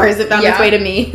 course, it found its way to me.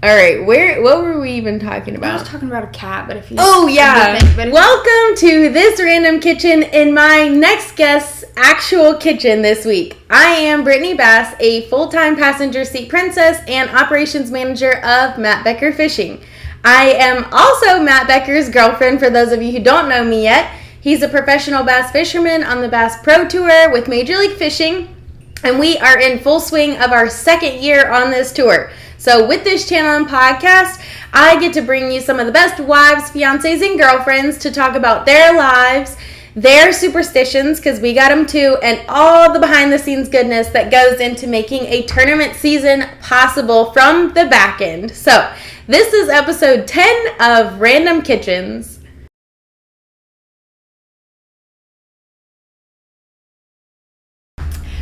All right, what were we even talking about? I was talking about a cat, but if you... Oh, yeah. Welcome to this random kitchen in my next guest's actual kitchen this week. I am Brittany Bass, a full-time passenger seat princess and operations manager of Matt Becker Fishing. I am also Matt Becker's girlfriend, for those of you who don't know me yet. He's a professional bass fisherman on the Bass Pro Tour with Major League Fishing, and we are in full swing of our second year on this tour. So with this channel and podcast, I get to bring you some of the best wives, fiancés, and girlfriends to talk about their lives, their superstitions, because we got them too, and all the behind-the-scenes goodness that goes into making a tournament season possible from the back end. So this is episode 10 of Random Kitchens.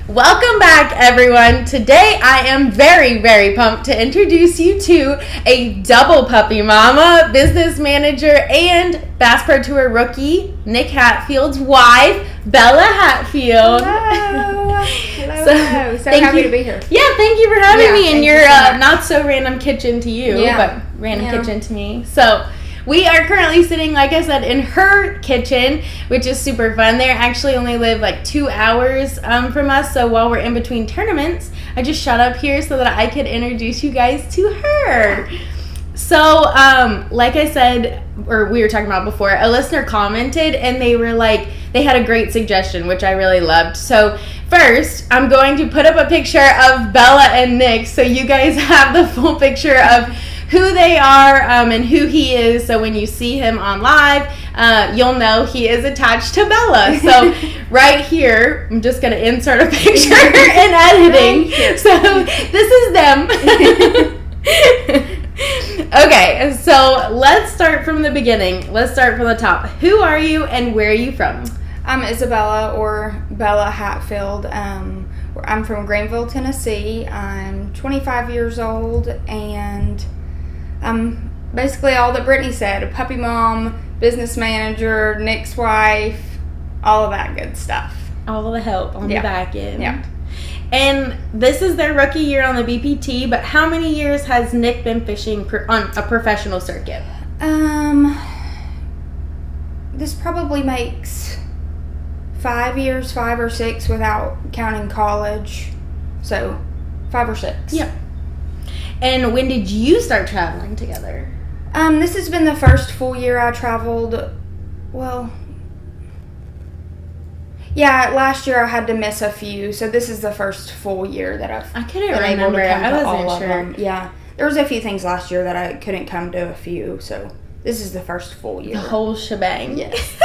Welcome back, everyone. Today I am very, very pumped to introduce you to a double puppy mama, business manager, and Bass Pro Tour rookie, Nick Hatfield's wife, Bella Hatfield. Hello. Hello. So happy to be here. Yeah, thank you for having me in your not so random kitchen to you, but random kitchen to me. So we are currently sitting, like I said, in her kitchen, which is super fun. They actually only live like 2 hours from us, so while we're in between tournaments, I just shot up here so that I could introduce you guys to her. So, like I said, or we were talking about before, a listener commented, and they were like, they had a great suggestion, which I really loved. So first, I'm going to put up a picture of Bella and Nick so you guys have the full picture of who they are and who he is, so when you see him on live, you'll know he is attached to Bella. So right here, I'm just going to insert a picture in editing. So this is them. Okay, so let's start from the beginning. Let's start from the top. Who are you and where are you from? I'm Isabella, or Bella Hatfield. I'm from Greenville, Tennessee. I'm 25 years old, and I'm basically all that Brittany said: a puppy mom, business manager, Nick's wife, all of that good stuff. All of the help on the back end. Yeah. And this is their rookie year on the BPT, but how many years has Nick been fishing on a professional circuit? This probably makes 5 years, 5 or 6 without counting college. So 5 or 6. Yeah. And when did you start traveling together? This has been the first full year I traveled. Well, yeah, last year I had to miss a few, so this is the first full year that I couldn't remember. I wasn't sure. Yeah, there was a few things last year that I couldn't come to a few, so this is the first full year. The whole shebang. Yes.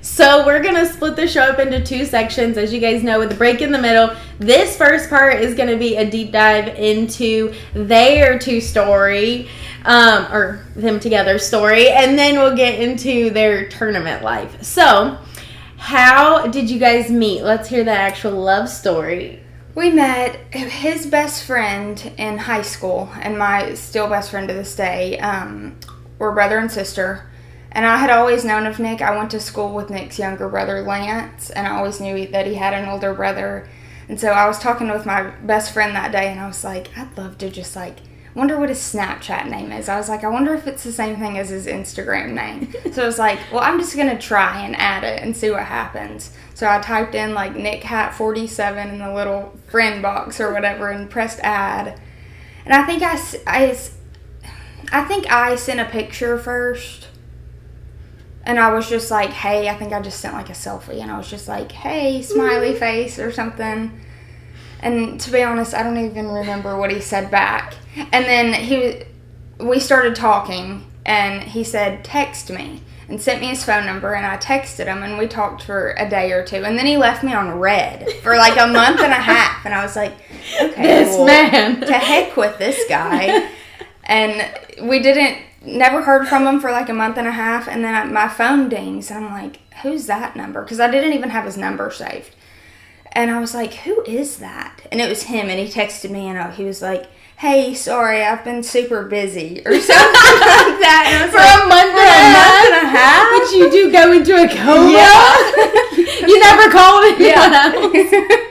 So we're going to split the show up into 2 sections, as you guys know, with a break in the middle. This first part is going to be a deep dive into their 2 story, or them together story, and then we'll get into their tournament life. So, how did you guys meet? Let's hear the actual love story. We met his best friend in high school, and my still best friend to this day. We're brother and sister. And I had always known of Nick. I went to school with Nick's younger brother, Lance, and I always knew that he had an older brother. And so I was talking with my best friend that day, and I was like, I'd love to just, wonder what his Snapchat name is. I was like, I wonder if it's the same thing as his Instagram name. So I was like, well, I'm just going to try and add it and see what happens. So I typed in, Nick Hat 47 in the little friend box or whatever and pressed add. And I think I sent a picture first. And I was just like, hey, I think I just sent a selfie. And I was just like, hey, smiley face or something. And to be honest, I don't even remember what he said back. And then we started talking. And he said, text me. And sent me his phone number. And I texted him. And we talked for a day or 2. And then he left me on red for a month and a half. And I was like, okay, this man. To heck with this guy. And we never heard from him for a month and a half, and then my phone dings, and I'm like, who's that number? Because I didn't even have his number saved. And I was like, who is that? And it was him, and he texted me, and he was like, hey, sorry, I've been super busy, or something like that. And I was a month and a half? Did you go into a coma? Yeah. You never called anyone else?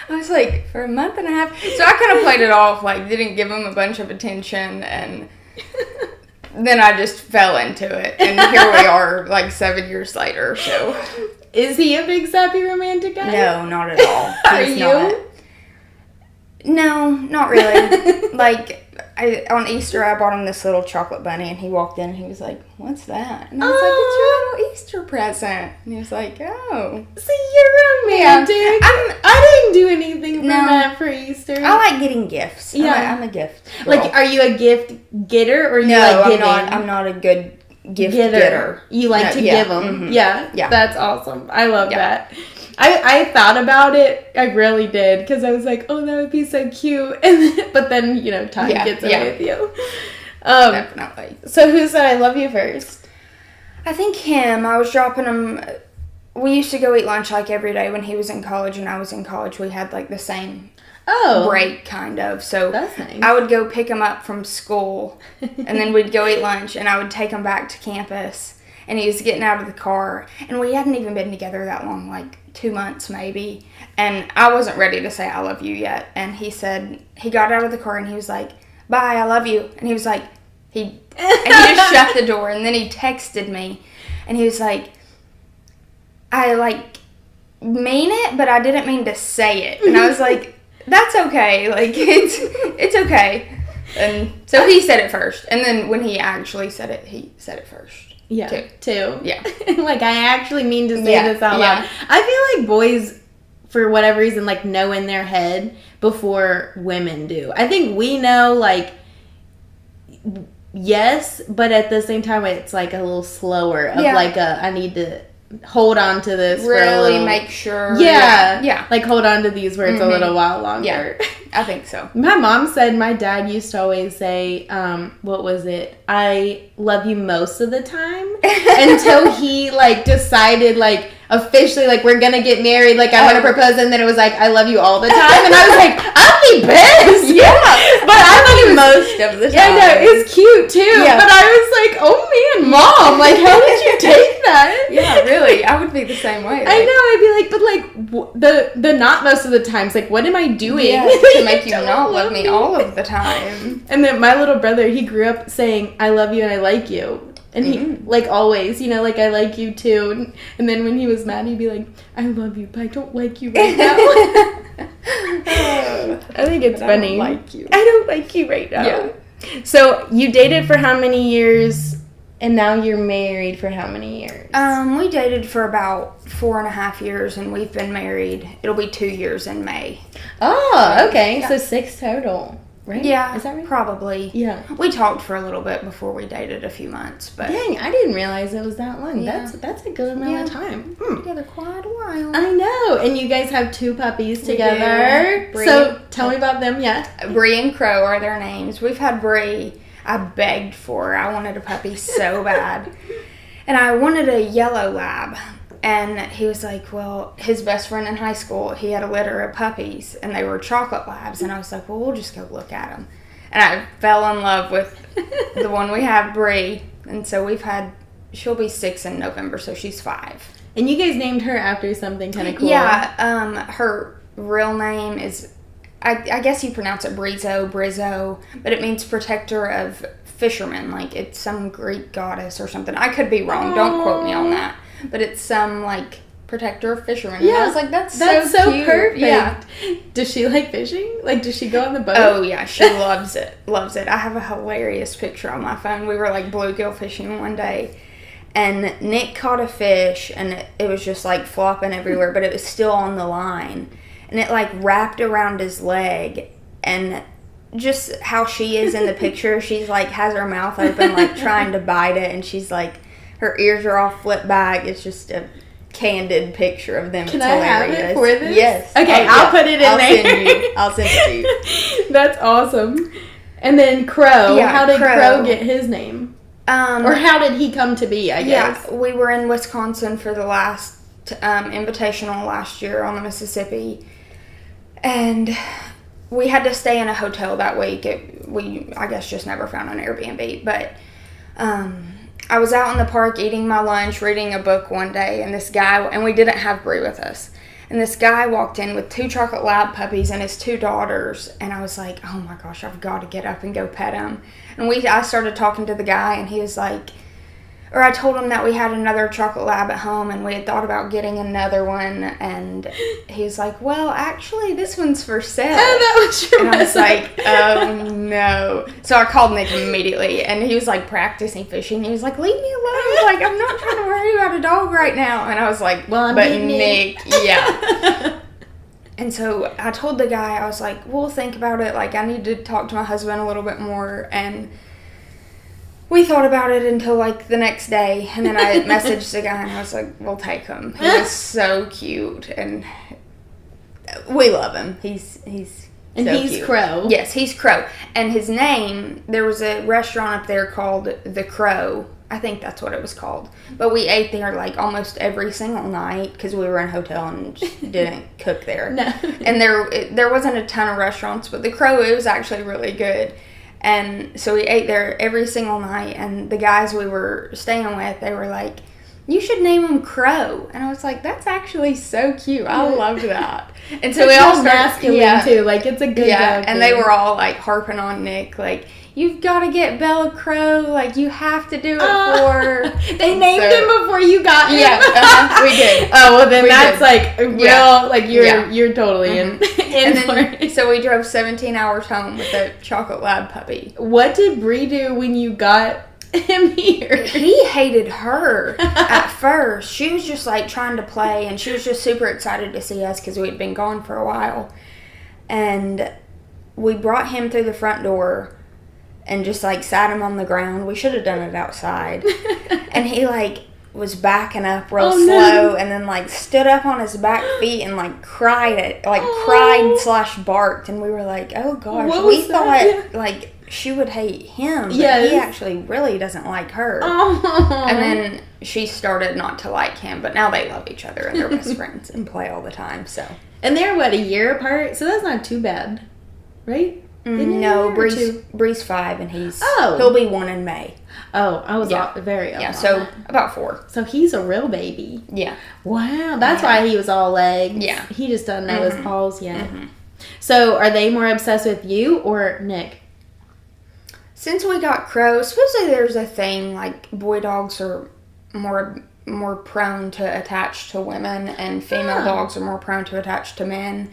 I was like, for a month and a half. So I kind of played it off, like, didn't give him a bunch of attention, and then I just fell into it. And here we are, like, 7 years later, so. Is he a big, sappy, romantic guy? No, not at all. Are you? No, not really. Like, on Easter, I bought him this little chocolate bunny, and he walked in, and he was like, what's that? And I was like, it's your little Easter present. And he was like, oh. See, you're romantic. Yeah. I didn't do anything for that for Easter. I like getting gifts. Yeah. I'm a gift girl. Like, are you a gift getter, or you like giving? I'm not a good gift getter. You like to give them. Mm-hmm. Yeah. That's awesome. I love that. I thought about it. I really did, because I was like, oh, that would be so cute. But then, time gets away with you. Definitely. So who said I love you first? I think him. I was dropping him. We used to go eat lunch like every day when he was in college and I was in college. We had like the same break, kind of. So that's nice. I would go pick him up from school, and then we'd go eat lunch, and I would take him back to campus. And he was getting out of the car, and we hadn't even been together that long, like 2 months maybe. And I wasn't ready to say I love you yet. And he said, he got out of the car and he was like, bye, I love you. And he was like, and he just shut the door. And then he texted me, and he was like, I like mean it, but I didn't mean to say it. And I was like, that's okay. Like, it's okay. And so he said it first. And then when he actually said it, he said it first. Yeah, too. Yeah. Like, I actually mean to say this out loud. I feel like boys, for whatever reason, like, know in their head before women do. I think we know, like, yes, but at the same time, it's, like, a little slower of, like, I need to hold on to this really for a little. Make sure. Yeah. Like, hold on to these words a little while longer. Yeah, I think so. My mom said my dad used to always say, what was it? I love you most of the time. Until he, like, decided, like, officially, like, we're gonna get married, like, I'm gonna propose, and then it was like, I love you all the time. And I was like, I'll be pissed. Yeah. But I love you most of the time. Yeah, no, it's cute too. Yeah. But I was like, oh man, Mom, like, how did you take that? Yeah, really. I would be the same way. Like, I know, I'd be like, but like, the not most of the times, like, what am I doing? Yeah, to make you not love me all of the time. And then my little brother, he grew up saying, I love you and I like you. And he, like, always, like, I like you too. And then when he was mad, he'd be like, I love you, but I don't like you right now. I think it's funny. I don't like you. I don't like you right now. Yeah. So, you dated for how many years, and now you're married for how many years? We dated for about 4.5 years, and we've been married. It'll be 2 years in May. Oh, okay. Yeah. So 6 total. Right? Yeah, is that right? Probably. Yeah. We talked for a little bit before we dated a few months, but dang, I didn't realize it was that long. Yeah. That's a good amount of time. Together quite a while. I know. And you guys have 2 puppies together. So tell me about them. Yeah. Bree and Crow are their names. We've had Bree. I begged for her. I wanted a puppy so bad, and I wanted a yellow lab. And he was like, well, his best friend in high school, he had a litter of puppies, and they were chocolate labs. And I was like, well, we'll just go look at them. And I fell in love with the one we have, Bree. And so she'll be 6 in November, so she's 5. And you guys named her after something kind of cool. Yeah, her real name is, I guess you pronounce it Brizzo, but it means protector of fishermen. Like, it's some Greek goddess or something. I could be wrong. Don't quote me on that. But it's some, like, protector of fishermen. Yeah. And I was like, that's so cute. Perfect. Yeah. Does she like fishing? Like, does she go on the boat? Oh, yeah. She loves it. Loves it. I have a hilarious picture on my phone. We were, like, bluegill fishing one day. And Nick caught a fish, and it was just, like, flopping everywhere. But it was still on the line. And it, like, wrapped around his leg. And just how she is in the picture, she's, like, has her mouth open, like, trying to bite it. And she's, like, her ears are all flipped back. It's just a candid picture of them. Can I have it for this? Yes. Okay, I'll put it in there. I'll send it to you. That's awesome. And then Crow. Yeah, how did Crow get his name? Or how did he come to be, I guess? Yeah, we were in Wisconsin for the last invitational last year on the Mississippi. And we had to stay in a hotel that week. We, I guess, just never found an Airbnb. But I was out in the park eating my lunch, reading a book one day, and this guy, and we didn't have Bree with us, And this guy walked in with 2 chocolate lab puppies and his 2 daughters. And I was like, oh my gosh, I've got to get up and go pet him. And I started talking to the guy, and he was like, or I told him that we had another chocolate lab at home and we had thought about getting another one. And he was like, well, actually, this one's for sale. Oh, that was your And I was like, oh, no. So I called Nick immediately, and he was like practicing fishing. He was like, leave me alone. Like, I'm not trying to worry about a dog right now. And I was like, well, I'm but Nick. Yeah. And so I told the guy, I was like, we'll think about it. Like, I need to talk to my husband a little bit more. And we thought about it until, like, the next day. And then I messaged the guy, and I was like, we'll take him. He was so cute. And we love him. He's and so he's cute. Crow. Yes, he's Crow. And his name, there was a restaurant up there called The Crow. I think that's what it was called. But we ate there, like, almost every single night because we were in a hotel and just didn't cook there. No. And there wasn't a ton of restaurants, but The Crow, it was actually really good. And so we ate there every single night. And the guys we were staying with, they were like, you should name him Crow. And I was like, that's actually so cute. I loved that. And so we all started, masculine too. Like, it's a good dog and they were all like harping on Nick, like, you've got to get Bella Crow. Like, you have to do it for her. They named him before you got him. Yeah, we did. Oh, well, then that's like real. Like, you're totally in for it. So we drove 17 hours home with a chocolate lab puppy. What did Bree do when you got him here? He hated her at first. She was just like trying to play, and she was just super excited to see us because we'd been gone for a while. And we brought him through the front door and just like sat him on the ground. We should have done it outside. And he like was backing up real slow, and then like stood up on his back feet and like cried / barked. And we were like, oh gosh, we thought like she would hate him, but he actually really doesn't like her. And then she started not to like him, but now they love each other and they're best friends and play all the time. So, and they're a year apart, so that's not too bad, right? No, Bree's 5 and he'll be 1 in May. Oh, I was very up. Yeah, so about 4. So he's a real baby. Yeah. Wow, that's why he was all legs. Yeah. He just doesn't know his paws yet. So are they more obsessed with you or Nick? Since we got Crow, supposedly there's a thing like boy dogs are more prone to attach to women, and female dogs are more prone to attach to men.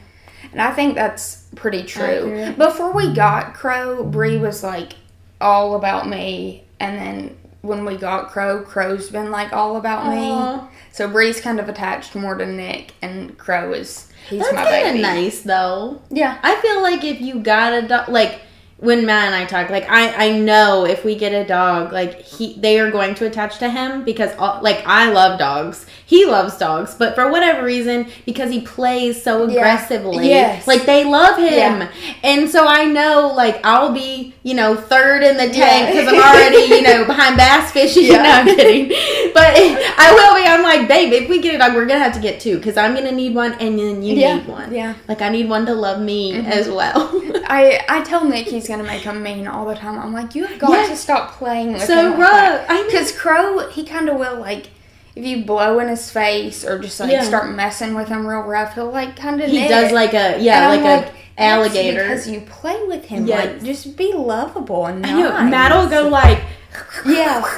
And I think that's pretty true. Accurate. Before we got Crow, Bree was like all about me, and then when we got Crow, Crow's been like all about me. So Bree's kind of attached more to Nick, and Crow he's my baby. That's kind of nice though. Yeah. I feel like if you got a dog, like when Matt and I talk, like I know if we get a dog, like they are going to attach to him because like I love dogs. He loves dogs, but for whatever reason, because he plays so aggressively, like they love him. Yeah. And so I know like I'll be, third in the tank because I'm already, behind bass fishing. No, I'm kidding. But I will be. I'm like, babe, if we get a dog, we're going to have to get 2 because I'm going to need one and then you need one. Yeah. Like I need one to love me as well. I tell Nick he's going to make him mean all the time. I'm like, you've got to stop playing with him. So rough. Because Crow, he kind of will like, if you blow in his face or just like start messing with him real rough, he'll like kind of. He does like a a alligator because you play with him. Like just be lovable and nice. I know. Matt will go like.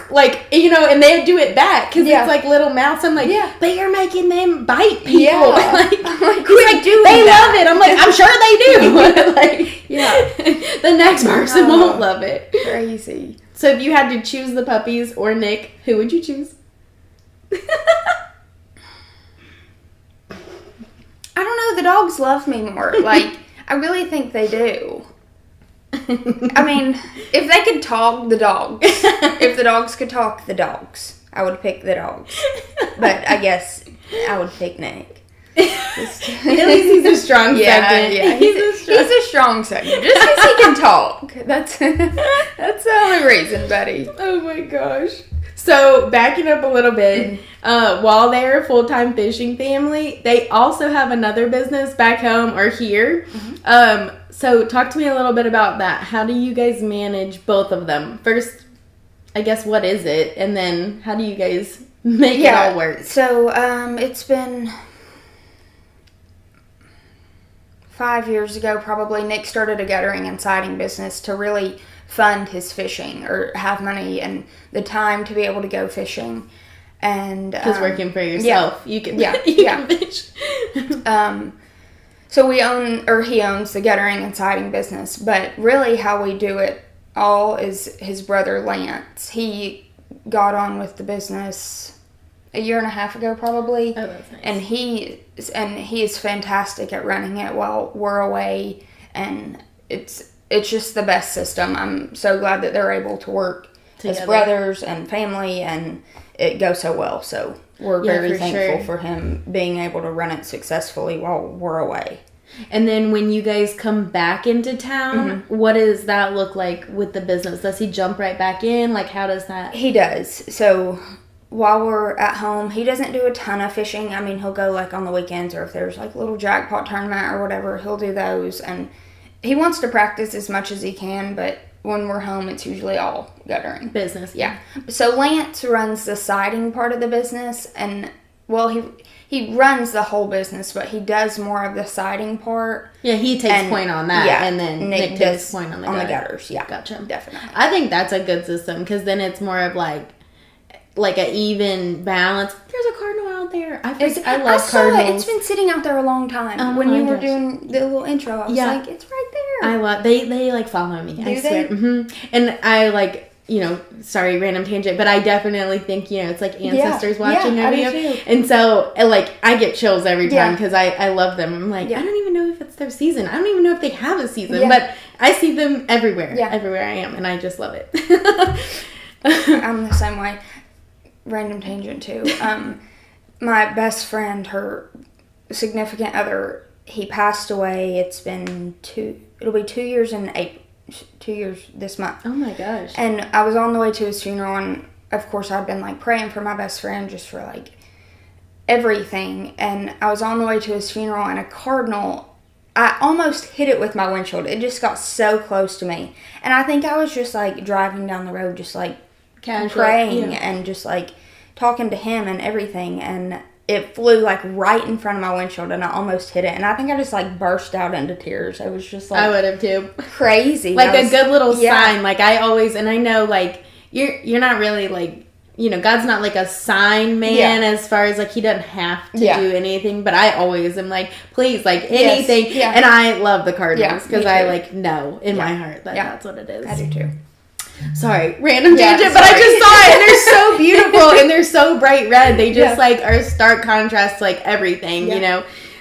Like, and they do it back because it's like little mouths. I'm like, but you're making them bite people. Yeah. Like, do they that. love it. I'm like, I'm sure they do. Like, the next person won't love it. Crazy. So if you had to choose the puppies or Nick, who would you choose? I don't know. The dogs love me more. Like, I really think they do. I mean, if they could talk, the dogs. If the dogs could talk, the dogs. I would pick the dogs. But I guess I would pick Nick. At least he's a strong second. Yeah, he's a strong second. Just because he can talk. That's the only reason, buddy. Oh my gosh. So, backing up a little bit, while they're a full-time fishing family, they also have another business back home or here. So, talk to me a little bit about that. How do you guys manage both of them? First, I guess, what is it? And then, how do you guys make it all work? So, it's been 5 years ago, probably, Nick started a guttering and siding business to really fund his fishing or have money and the time to be able to go fishing. And because working for yourself, you can fish. So he owns the guttering and siding business, but really how we do it all is his brother Lance. He got on with the business a year and a half ago, probably. Oh, that's nice. And he is fantastic at running it while we're away, and it's just the best system. I'm so glad that they're able to work together as brothers and family, and it goes so well. So we're very thankful for him being able to run it successfully while we're away. And then when you guys come back into town, what does that look like with the business? Does he jump right back in? Like, how does that? He does. So while we're at home, he doesn't do a ton of fishing. I mean, he'll go like on the weekends, or if there's like a little jackpot tournament or whatever, he'll do those. And he wants to practice as much as he can, but when we're home, it's usually all guttering. Business. Yeah. So Lance runs the siding part of the business, and, well, he runs the whole business, but he does more of the siding part. Yeah, he takes point on that, and then Nick takes point on the gutters. Yeah, gotcha. Definitely. I think that's a good system, because then it's more of like an even balance. There's a cardinal out there. I love cardinals. It's been sitting out there a long time. When you were doing the little intro, I was like, it's right there. I love. They like follow me. I swear. And I like. Sorry, random tangent, but I definitely think, it's like ancestors watching over you. And so, like, I get chills every time because I love them. I'm like, I don't even know if it's their season. I don't even know if they have a season, but I see them everywhere. Yeah. Everywhere I am, and I just love it. I'm the same way. Random tangent, too. My best friend, her significant other, he passed away. It'll be 2 years in April. 2 years this month. Oh my gosh. And I was on the way to his funeral, and of course I'd been like praying for my best friend just for like everything. And I was on the way to his funeral, and a cardinal, I almost hit it with my windshield. It just got so close to me. And I think I was just like driving down the road, just like praying and just like talking to him and everything. And it flew like right in front of my windshield, and I almost hit it. And I think I just like burst out into tears. It was just like, I would have too. Crazy. Like a good little sign. Like I always, and I know like you're not really like, God's not like a sign man as far as like he doesn't have to do anything. But I always am like, please, like anything. Yes. Yeah. And I love the Cardinals because I like know in my heart that that's what it is. I do too. Sorry, random tangent, but I just saw it, and they're so beautiful, and they're so bright red. They just like are stark contrast to like everything,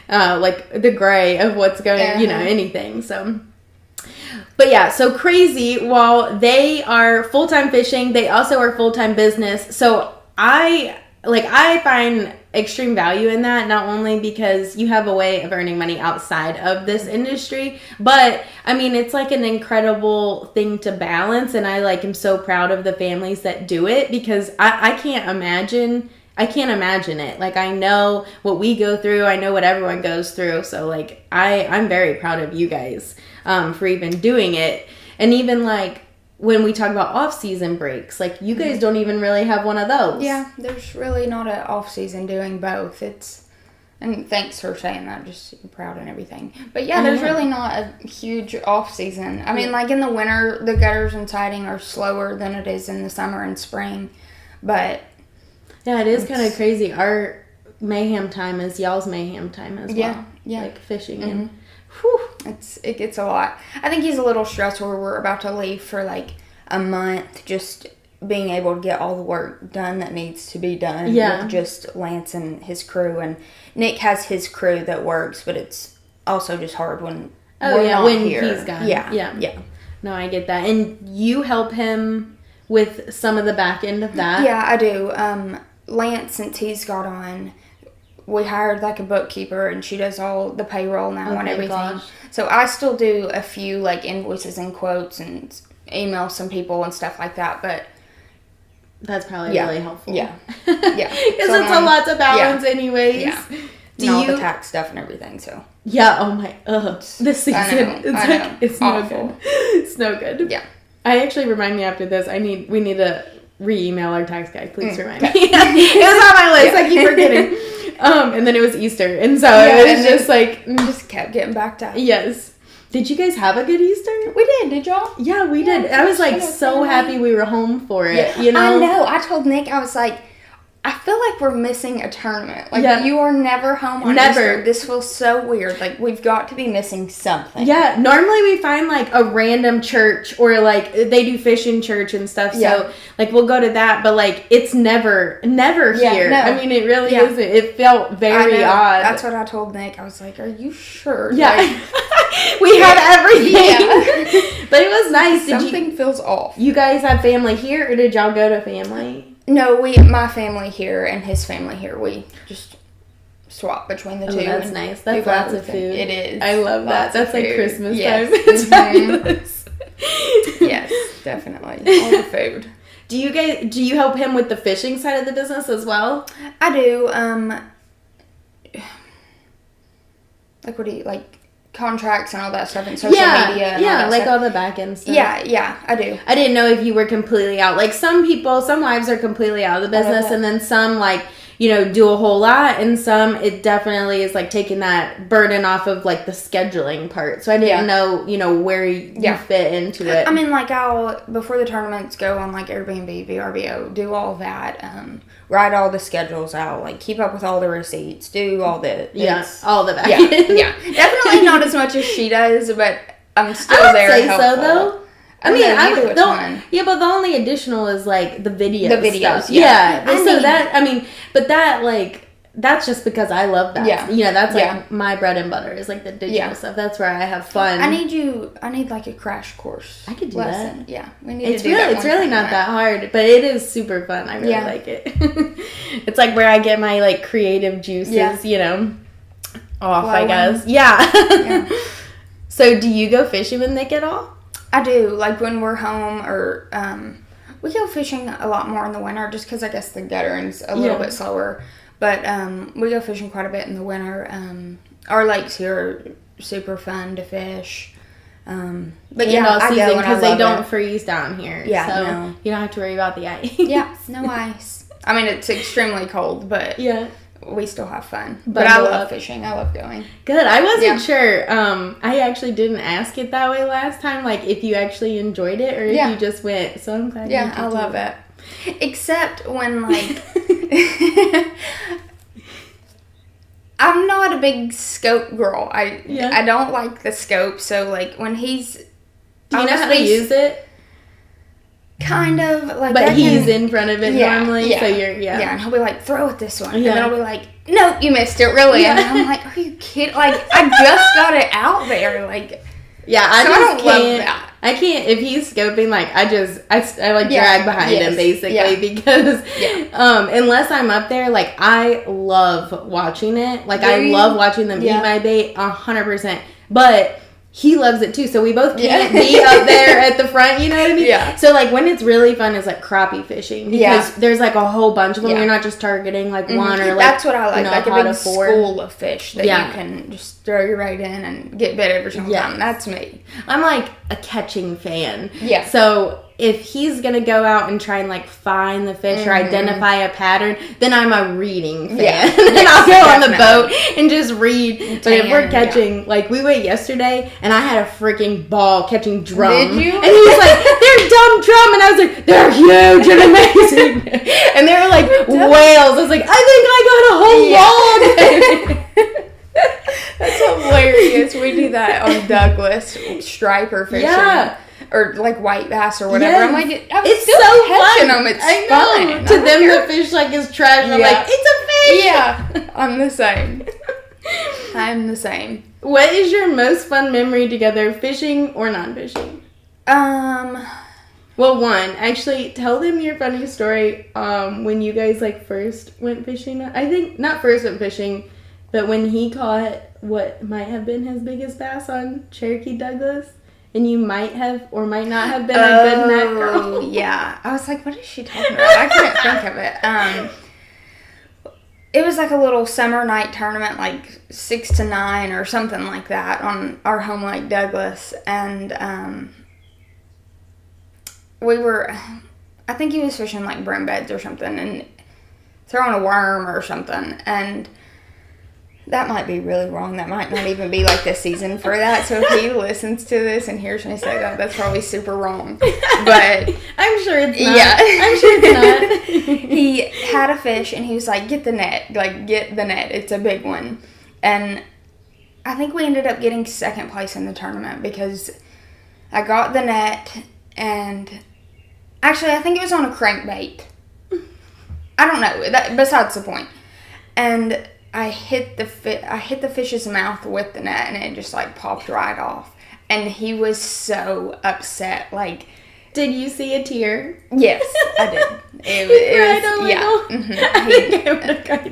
like the gray of what's going, anything. So, but so crazy. While they are full-time fishing, they also are full-time business. So I find extreme value in that, not only because you have a way of earning money outside of this industry, but I mean, it's like an incredible thing to balance. And I am so proud of the families that do it, because I can't imagine it. Like, I know what we go through. I know what everyone goes through. So like, I'm very proud of you guys, for even doing it. And even like, when we talk about off-season breaks, like, you guys don't even really have one of those. Yeah, there's really not an off-season doing both. And thanks for saying that, just proud and everything. But there's really not a huge off-season. I mean, like in the winter, the gutters and siding are slower than it is in the summer and spring. But yeah, it is kind of crazy. Our mayhem time is y'all's mayhem time as well. Yeah. Like fishing and... Whew, it gets a lot. I think he's a little stressed where we're about to leave for like a month, just being able to get all the work done that needs to be done with just Lance and his crew. And Nick has his crew that works, but it's also just hard when we're not here. He's gone. Yeah. No, I get that. And you help him with some of the back end of that? Yeah, I do. Lance, since he's got on, we hired like a bookkeeper, and she does all the payroll now and everything. Gosh. So I still do a few like invoices and quotes and email some people and stuff like that, but that's probably really helpful. Yeah. Because it's a lot to balance anyways. Yeah. And all the tax stuff and everything, so. Yeah, this season. It's no good. It's no good. Yeah. I actually, remind me after this, we need to re-email our tax guy. Please remind me. It was on my list. I keep forgetting. And then it was Easter. And so it was just like... just kept getting backed up. Yes. Did you guys have a good Easter? We did. Did y'all? Yeah, we did. I was like so happy we were home for it. Yeah. You know? I know. I told Nick, I was like, I feel like we're missing a tournament. Like, you are never home on Easter. This feels so weird. Like, we've got to be missing something. Yeah. Normally we find, like, a random church or, like, they do fish in church and stuff. So, like, we'll go to that. But, like, it's never here. No. I mean, it really isn't. It felt very odd. That's what I told Nick. I was like, are you sure? Yeah. Like, we had everything. Yeah. But it was nice. Something feels off. You guys have family here, or did y'all go to family? No, my family here and his family here. We just swap between the two. That's nice. That's lots of food. It is. I love that. That's like Christmas time. It's fabulous. Yes, definitely. All the food. Do you help him with the fishing side of the business as well? I do. Like, what do you like? Contracts and all that stuff and social media and all that like stuff. all the back end stuff. Yeah, I do. I didn't know if you were completely out. Like, some wives are completely out of the business, and then some, like, you know, do a whole lot, and some, it definitely is, like, taking that burden off of, like, the scheduling part. So I didn't know, you know, where you fit into it. I mean, like, I'll, before the tournaments, go on, like, Airbnb, VRBO, do all that, write all the schedules out, like, keep up with all the receipts, do all the... all the back end. Yeah. Definitely not as much as she does, but I'm still there helpful. So, though. I mean, but the only additional is, like, the videos. The videos, stuff. Yeah. But that, like, that's just because I love that. Yeah. You know, that's, like, my bread and butter is, like, the digital stuff. That's where I have fun. I need, like, a crash course. I could do that. Yeah. We need to do that. It's really not that hard, but it is super fun. I really like it. It's, like, where I get my, like, creative juices, you know, off, I guess. Yeah. So, do you go fishing with Nick at all? I do, like when we're home, or we go fishing a lot more in the winter just because I guess the guttering's a little bit slower. But we go fishing quite a bit in the winter. Our lakes here are super fun to fish. But all season because they don't freeze down here. Yeah, so you don't have to worry about the ice. Yeah, no ice. I mean, it's extremely cold, but we still have fun. But I love fishing. I love going. Good. I wasn't sure. I actually didn't ask it that way last time, like if you actually enjoyed it or if you just went. So I'm glad you did. I love it. Except when, like, I'm not a big scope girl. I don't like the scope, so, like, when he's... Do you know how to use it? Kind of, like... But he's in front of it normally, so you're... Yeah, and he'll be like, throw it this one. And then I'll be like, no, you missed it, really. And I'm like, are you kidding? Like, I just got it out there, like... Yeah, I don't love that. I can't, if he's scoping, like, I drag behind him, basically, because, unless I'm up there, like, I love watching it. Like, I love watching them eat my bait, 100%. But he loves it, too, so we both can't be up there at the front, you know what I mean? Yeah. So, like, when it's really fun, it's, like, crappie fishing, because there's, like, a whole bunch of them. You're not just targeting, like, one or, like, that's what I like, like a big school of fish that you can just throw you right in and get bit every single time. That's me. I'm, like, a catching fan. Yeah. So if he's going to go out and try and, like, find the fish or identify a pattern, then I'm a reading fan. Yeah. Then I'll go on the boat and just read. But if we're catching, like, we went yesterday, and I had a freaking ball catching drum. Did you? And he was like, they're dumb drum. And I was like, they're huge and amazing. And they were like whales. I was like, I think I got a whole log. That's hilarious. We do that on Douglas, striper fishing. Yeah. Or, like, white bass or whatever. Yes. I'm like, it's still so catching them. It's fun. To them, the fish, like, is trash. I'm like, it's a fish. Yeah. I'm the same. I'm the same. What is your most fun memory together, fishing or non-fishing? Well, one, actually, tell them your funny story when you guys, like, first went fishing. I think, not first went fishing, but when he caught what might have been his biggest bass on Cherokee Douglas. And you might have or might not have been a good net girl. Yeah. I was like, what is she talking about? I couldn't think of it. It was like a little summer night tournament, like 6 to 9 or something like that on our home lake Douglas. And I think he was fishing like brim beds or something and throwing a worm or something. And That might be really wrong. That might not even be like the season for that. So if he listens to this and hears me say that, that's probably super wrong. But I'm sure it's not. Yeah. I'm sure it's not. He had a fish and he was like, get the net. Like, get the net. It's a big one. And I think we ended up getting second place in the tournament because I got the net and actually I think it was on a crankbait. I don't know. Besides the point. And I hit the fish's mouth with the net, and it just like popped right off. And he was so upset. Like, did you see a tear? Yes, I did.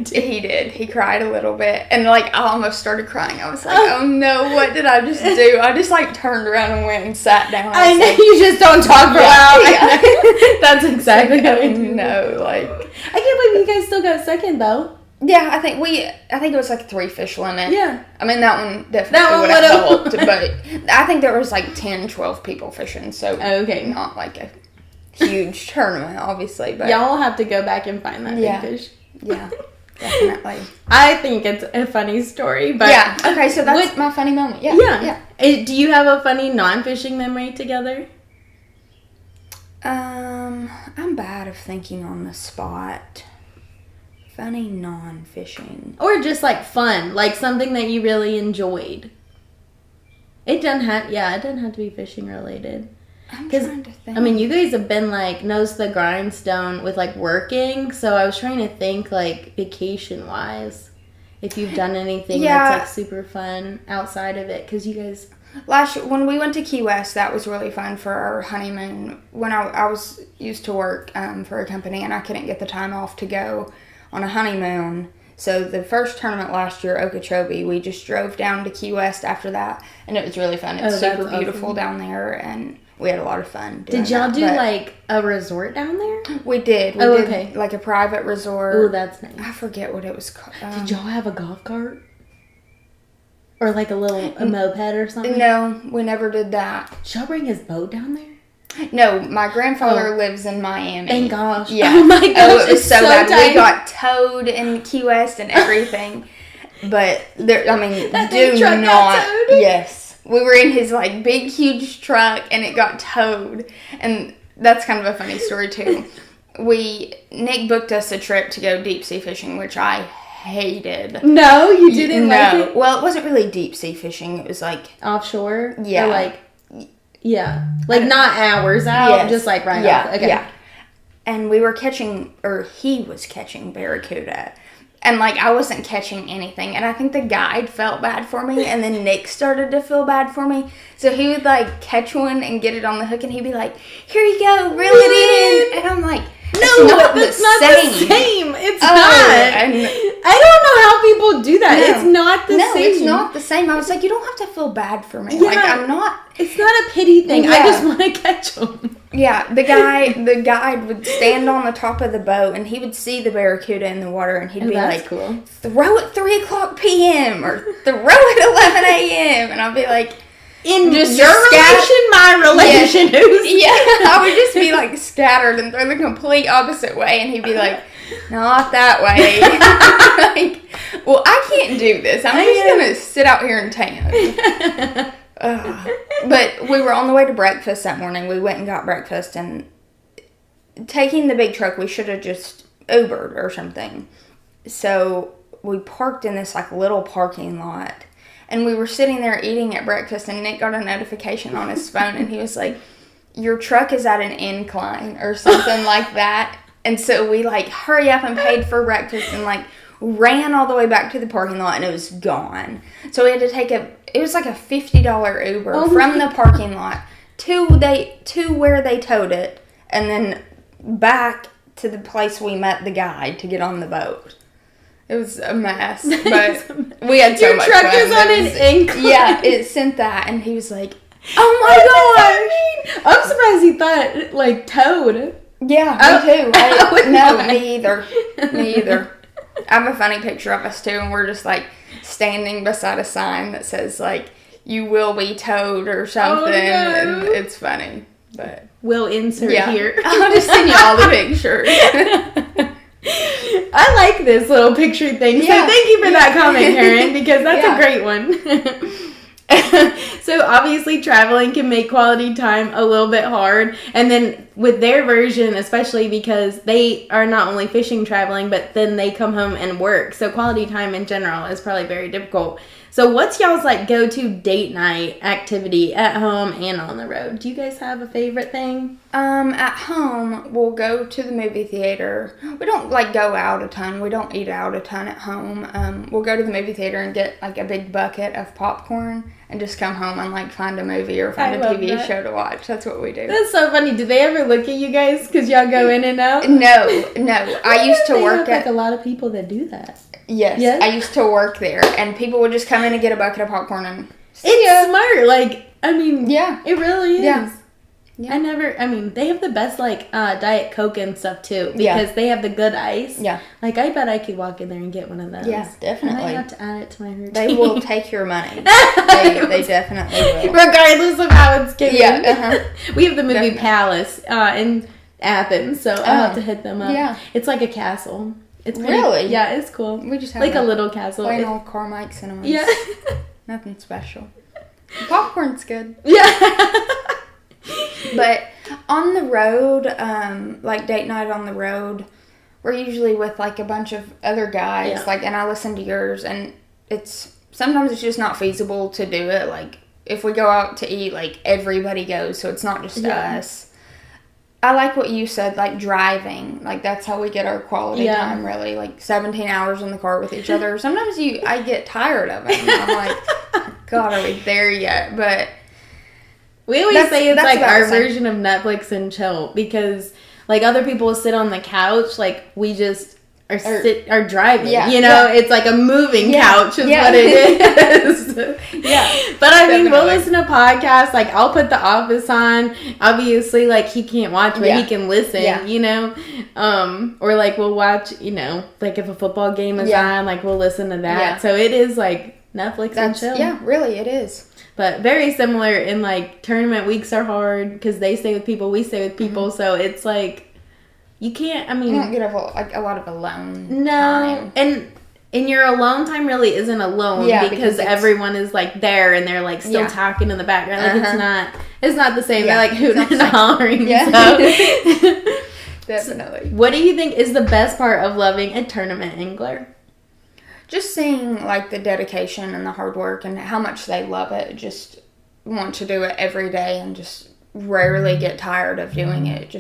He did. He cried a little bit, and like I almost started crying. I was like, "Oh no, what did I just do?" I just like turned around and went and sat down. I know, like, you just don't talk for loud. Yeah. That's exactly how I do. No, like I can't believe you guys still got second though. Yeah, I think it was like 3 fish limit. Yeah. I mean, that one definitely would have helped, but I think there was like 10, 12 people fishing, so okay. Not like a huge tournament, obviously. But y'all will have to go back and find that big fish. Yeah, definitely. I think it's a funny story, but... Yeah, okay, so that's my funny moment. Yeah. Do you have a funny non-fishing memory together? I'm bad of thinking on the spot. Funny non-fishing. Or just like fun, like something that you really enjoyed. It doesn't have to be fishing related. I'm trying to think. I mean, you guys have been like nose to the grindstone with like working, so I was trying to think like vacation wise, if you've done anything that's like super fun outside of it, because you guys. When we went to Key West, that was really fun for our honeymoon. When I was used to work for a company and I couldn't get the time off to go on a honeymoon. So the first tournament last year, Okeechobee, we just drove down to Key West after that, and it was really fun. It's super beautiful down there, and we had a lot of fun doing Did y'all do like a resort down there? We did. We did like a private resort. Oh, that's nice. I forget what it was called. Did y'all have a golf cart? Or like a moped or something? No, we never did that. Should y'all bring his boat down there? No, my grandfather lives in Miami. Thank gosh. Yeah. Oh my gosh, it was so bad. We got towed in Key West and everything. But do not. Yes. We were in his like big huge truck and it got towed. And that's kind of a funny story too. Nick booked us a trip to go deep sea fishing, which I hated. No, you didn't like it? Well, it wasn't really deep sea fishing. It was like offshore? Yeah. Or like not hours out, just like right off. Okay. Yeah. And he was catching barracuda. And like I wasn't catching anything. And I think the guide felt bad for me. And then Nick started to feel bad for me. So he would like catch one and get it on the hook and he'd be like, "Here you go, reel it in." And I'm like, no, that's not the same. It's not. I don't know how people do that. No, it's not the same. No, it's not the same. I was like, you don't have to feel bad for me. Yeah, like, I'm not. It's not a pity thing. Yeah. I just want to catch them. Yeah, the guide would stand on the top of the boat and he would see the barracuda in the water and he'd be like, cool. "Throw it 3:00 p.m. or throw it 11 a.m." And I'd be like, in just your relation, my relation. I would just be like scattered and throw the complete opposite way, and he'd be like, "Not that way." Like, well, I can't do this. I'm just gonna sit out here and tan. But we were on the way to breakfast that morning. We went and got breakfast, and taking the big truck, we should have just Ubered or something. So we parked in this like little parking lot. And we were sitting there eating at breakfast, and Nick got a notification on his phone, and he was like, "Your truck is at an incline," or something like that. And so we like hurry up and paid for breakfast and like ran all the way back to the parking lot, and it was gone. So we had to take it was like a $50 Uber from the parking lot to where they towed it, and then back to the place we met the guide to get on the boat. It was a mess, but we had so much fun. Your truck is on an incline. Yeah, it sent that, and he was like, "Oh my gosh!" I'm surprised he thought like towed. Yeah, me too. No, me either. I have a funny picture of us too, and we're just like standing beside a sign that says like, "You will be towed" or something, and it's funny. But we'll insert here. I'll just send you all the pictures. I like this little picture thing. So thank you for that comment, Karen, because that's a great one. So obviously traveling can make quality time a little bit hard, and then with their version, especially because they are not only fishing traveling, but then they come home and work, so quality time in general is probably very difficult. So what's y'all's like go-to date night activity at home and on the road? Do you guys have a favorite thing? At home, we'll go to the movie theater. We don't like go out a ton. We don't eat out a ton at home. We'll go to the movie theater and get like a big bucket of popcorn and just come home and like find a movie or find a TV show to watch. That's what we do. That's so funny. Do they ever look at you guys because y'all go in and out? No. I used to work at like a lot of people that do that. Yes, I used to work there, and people would just come in and get a bucket of popcorn and it's smart. Like, I mean, it really is. Yeah. They have the best, like, Diet Coke and stuff, too, because they have the good ice. Yeah. Like, I bet I could walk in there and get one of those. Yeah, definitely. I might have to add it to my routine. They will take your money. They definitely will. Regardless of how it's given. Yeah, We have the movie Palace in Athens, so I'll have to hit them up. Yeah. It's like a castle. It's pretty, really? Yeah, it's cool. We just have like a little castle. Plain old Carmike cinemas. Yeah. Nothing special. Popcorn's good. Yeah. But on the road, like date night on the road, we're usually with like a bunch of other guys. Like, and I listen to yours, and sometimes it's just not feasible to do it. Like, if we go out to eat, like everybody goes, so it's not just us. I like what you said, like driving. Like, that's how we get our quality time, really. Like, 17 hours in the car with each other. Sometimes I get tired of it. And I'm like, God, are we there yet? But we always say it's like our version of Netflix and chill, because, like, other people will sit on the couch. Like, we just are driving. Yeah, you know? It's like a moving couch is what it is. But I mean, we'll listen to podcasts. Like, I'll put The Office on. Obviously, like, he can't watch, but he can listen, you know? Or, like, we'll watch, you know, like, if a football game is on, like, we'll listen to that. So it is, like, Netflix and chill. Yeah, really, it is. But very similar in, like, tournament weeks are hard because they stay with people, we stay with people. So it's, like, you can't, I mean... You don't get a lot of alone time. And your alone time really isn't alone because everyone is, like, there and they're, like, still talking in the background. Like, it's not the same. They're, like, hooting and hollering. Yeah. So. Definitely. So what do you think is the best part of loving a tournament angler? Just seeing, like, the dedication and the hard work and how much they love it. Just want to do it every day and just rarely get tired of doing it.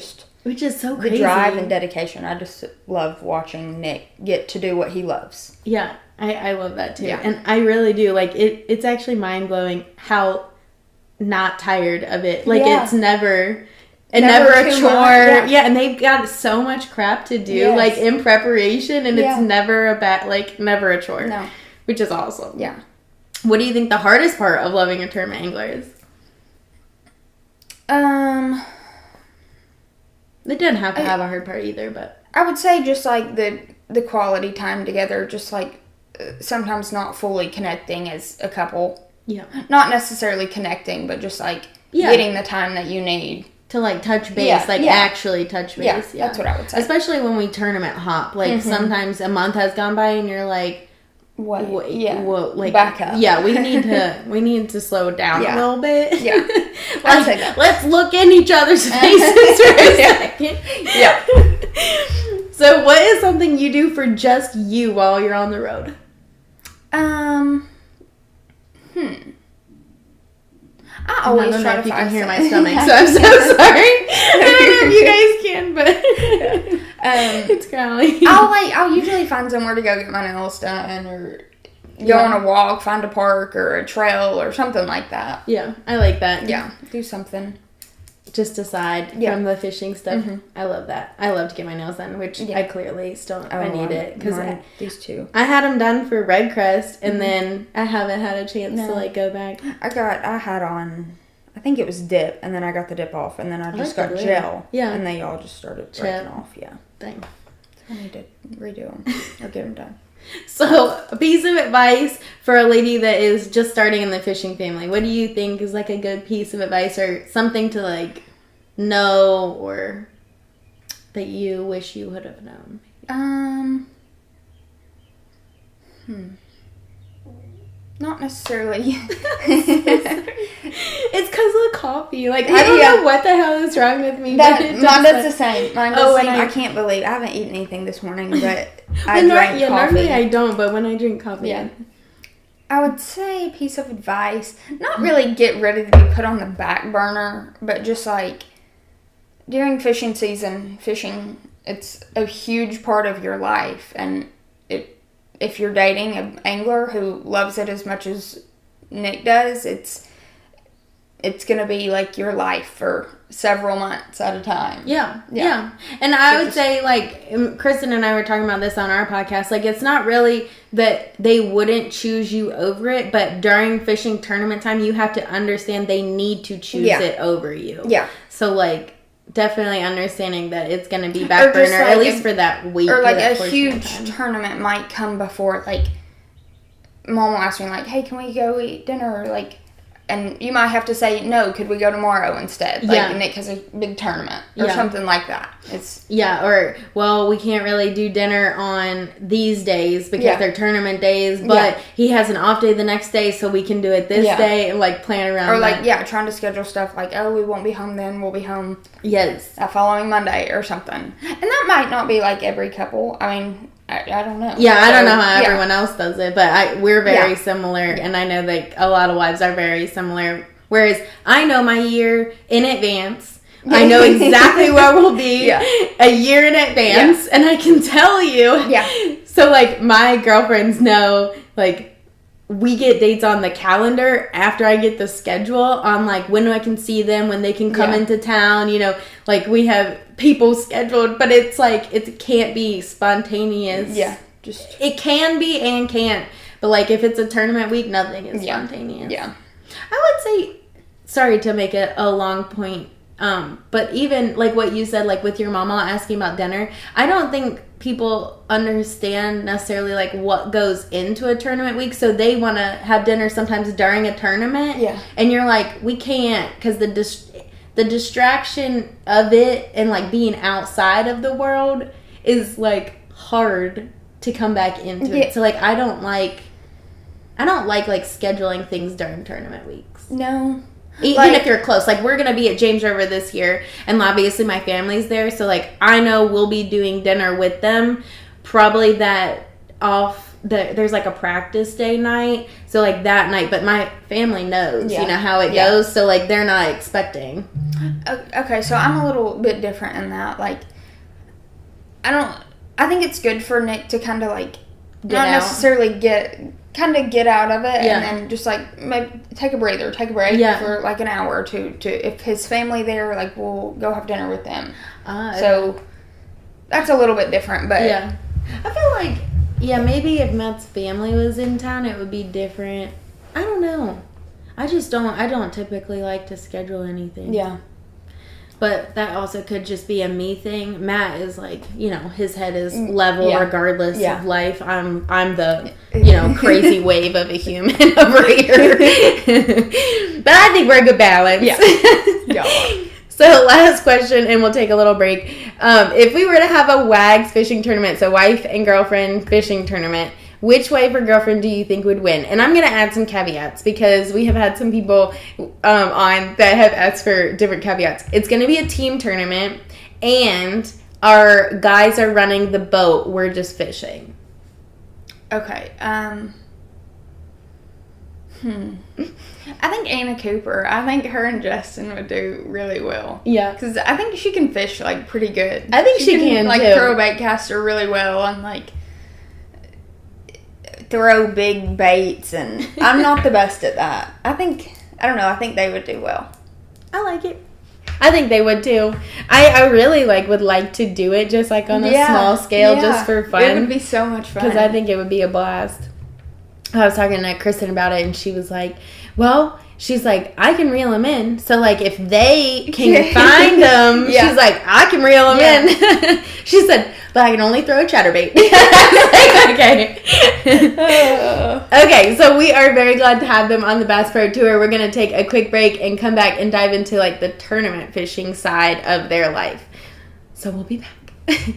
Which is so crazy. The drive and dedication. I just love watching Nick get to do what he loves. Yeah, I love that too. Yeah. And I really do. Like, it's actually mind-blowing how not tired of it. Like, it's never a chore. Yeah, and they've got so much crap to do, like, in preparation, and it's never never a chore. No. Which is awesome. Yeah. What do you think the hardest part of loving a tournament angler is? It doesn't have to have a hard part either, but... I would say just, like, the quality time together, just, like, sometimes not fully connecting as a couple. Yeah. Not necessarily connecting, but just, like, getting the time that you need. To, like, touch base, actually touch base. Yeah, that's what I would say. Especially when we tournament hop. Like, sometimes a month has gone by and you're like... What? Yeah. Well, like, back up. Yeah, we need to slow down a little bit. Yeah. I'd say that. Let's look in each other's faces for a second. Yeah. So what is something you do for just you while you're on the road? I always try to find. You can hear my stomach, so I'm so sorry. I don't know if you guys can, but it's growling. I'll usually find somewhere to go get my nails done, or go on a walk, find a park or a trail or something like that. Yeah, I like that. Yeah, do something. Just aside from the fishing stuff. I love that. I love to get my nails done, which I clearly still I need it because these two. I had them done for Red Crest, and then I haven't had a chance to like go back. I had on, I think it was dip, and then I got the dip off, and then I just got gel. Yeah, and they all just started breaking off. Yeah, dang. I need to redo them or get them done. So, a piece of advice for a lady that is just starting in the fishing family. What do you think is like a good piece of advice or something to like know or that you wish you would have known? Not necessarily. It's because of the coffee. Like, I don't know what the hell is wrong with me. Mine does the same. I can't believe I haven't eaten anything this morning, but I drank coffee. Normally I don't, but when I drink coffee. Yeah. I would say a piece of advice, not really get ready to be put on the back burner, but just like during fishing season, it's a huge part of your life, and if you're dating an angler who loves it as much as Nick does, it's going to be like your life for several months at a time. Yeah. And I would say, like, Kristen and I were talking about this on our podcast, like, it's not really that they wouldn't choose you over it, but during fishing tournament time, you have to understand they need to choose it over you. Yeah. So, like, definitely understanding that it's going to be back burner, like, at least for that week. Or, like, a huge tournament might come before, like, Mom will ask me, like, hey, can we go eat dinner? Like, and you might have to say, no, could we go tomorrow instead? Like, Nick has a big tournament or something like that. Or, well, we can't really do dinner on these days because they're tournament days, but he has an off day the next day, so we can do it this day and, like, plan around or, like, trying to schedule stuff like, oh, we won't be home then, we'll be home that following Monday or something. And that might not be, like, every couple. I mean, I don't know. Yeah, I don't know how everyone else does it, but we're very similar, and I know that a lot of wives are very similar. Whereas I know my year in advance. I know exactly where we'll be a year in advance, and I can tell you. Yeah. So, like, my girlfriends know, like, we get dates on the calendar after I get the schedule on, like, when I can see them, when they can come into town, you know, like, we have people scheduled, but it's like, it can't be spontaneous. Yeah. It can be and can't, but, like, if it's a tournament week, nothing is spontaneous. Yeah. I would say, sorry to make it a long point, but even, like, what you said, like, with your mama asking about dinner, I don't think people understand necessarily, like, what goes into a tournament week, so they want to have dinner sometimes during a tournament, and you're like, we can't, because the distraction of it and, like, being outside of the world is, like, hard to come back into it. So, like, I don't like scheduling things during tournament weeks. No. Even if you're close. Like, we're going to be at James River this year, and obviously my family's there, so, like, I know we'll be doing dinner with them. Probably there's, like, a practice day night, so, like, that night, but my family knows, you know, how it goes, so, like, they're not expecting. Okay, so I'm a little bit different in that. Like, I think it's good for Nick to kind of, like, necessarily get out of it and then just, like, maybe take a break for, like, an hour or two if his family there, like, we'll go have dinner with them. So that's a little bit different, but I feel like maybe if Matt's family was in town it would be different. I don't know. I don't typically like to schedule anything. But that also could just be a me thing. Matt is, like, you know, his head is level regardless of life. I'm the, you know, crazy wave of a human over here. But I think we're a good balance. So, last question, and we'll take a little break. If we were to have a WAGS fishing tournament, so wife and girlfriend fishing tournament, which wife or girlfriend do you think would win? And I'm going to add some caveats because we have had some people on that have asked for different caveats. It's going to be a team tournament, and our guys are running the boat. We're just fishing. Okay. I think Anna Cooper. I think her and Justin would do really well. Yeah. Because I think she can fish, like, pretty good. I think she can like, too. Throw a bait caster really well and, like, throw big baits, and I'm not the best at that. I think they would do well. I like it. I think they would too. I really, like, would like to do it just, like, on a small scale just for fun. It would be so much fun. Because I think it would be a blast. I was talking to Kristen about it, and she was like, well, she's like, I can reel them in. So, like, if they can find them, she's like, I can reel them in. She said, but I can only throw a chatterbait. Okay. Okay, so we are very glad to have them on the Bass Pro Tour. We're going to take a quick break and come back and dive into, like, the tournament fishing side of their life. So we'll be back.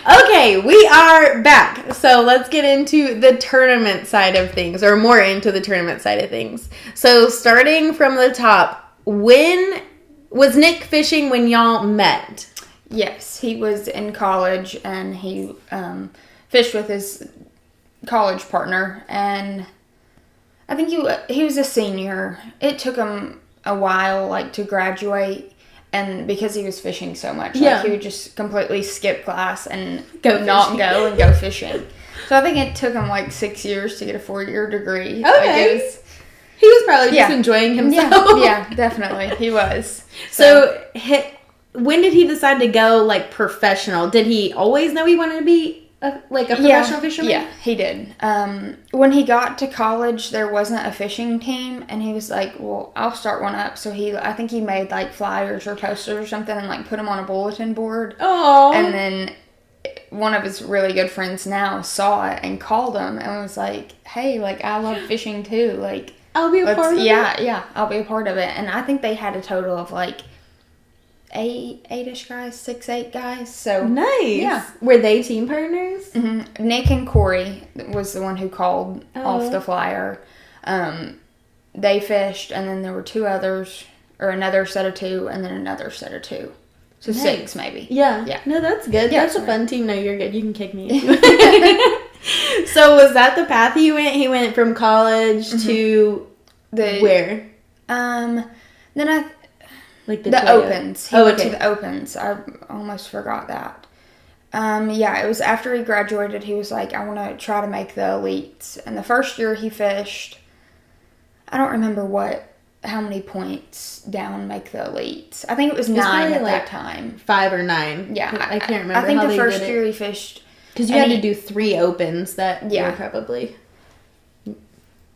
Okay, we are back. So let's get into the tournament side of things, or more into the tournament side of things. So starting from the top, when was Nick fishing when y'all met? Yes, he was in college, and he fished with his college partner, and I think he was a senior. It took him a while, like, to graduate, and because he was fishing so much, like, he would just completely skip class and go fishing. So I think it took him like 6 years to get a 4-year degree. Okay. Like, he was probably just enjoying himself. Yeah, definitely. He was. So when did he decide to go, like, professional? Did he always know he wanted to be a professional fisherman? Yeah, he did. When he got to college, there wasn't a fishing team, and he was like, well, I'll start one up. So I think he made, like, flyers or posters or something and, like, put them on a bulletin board. Oh. And then one of his really good friends now saw it and called him and was like, hey, like, I love fishing too. Like, I'll be a part of it. Yeah, I'll be a part of it. And I think they had a total of, like, eight-ish guys, 6-8 guys. So nice. Yeah. Were they team partners? Mm-hmm. Nick and Corey was the one who called off the flyer. They fished, and then there were 2 others, or another set of 2, and then another set of 2. So nice. 6 maybe. Yeah. No, that's good. Yeah, that's a fun team. No, you're good. You can kick me. So was that the path he went? He went from college to where? Then the Opens. He went to the Opens. I almost forgot that. It was after he graduated, he was like, I want to try to make the elites. And the first year he fished, I don't remember how many points down make the elites. I think it was 9 at that time. 5 or 9. Yeah. I can't remember. I think the first year he fished. Because you had to do 3 Opens that year probably.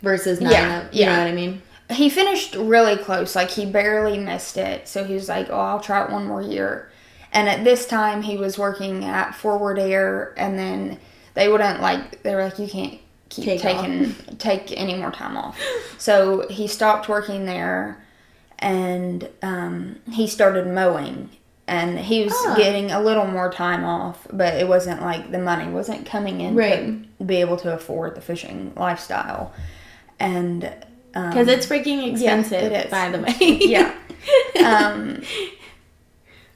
Versus 9. You know what I mean? He finished really close. Like, he barely missed it. So he was like, I'll try it one more year. And at this time, he was working at Forward Air. And then they were like, you can't take any more time off. So he stopped working there. And he started mowing. And he was getting a little more time off. But it wasn't like the money wasn't coming in to be able to afford the fishing lifestyle. And... because it's freaking expensive, it is. By the way. Yeah.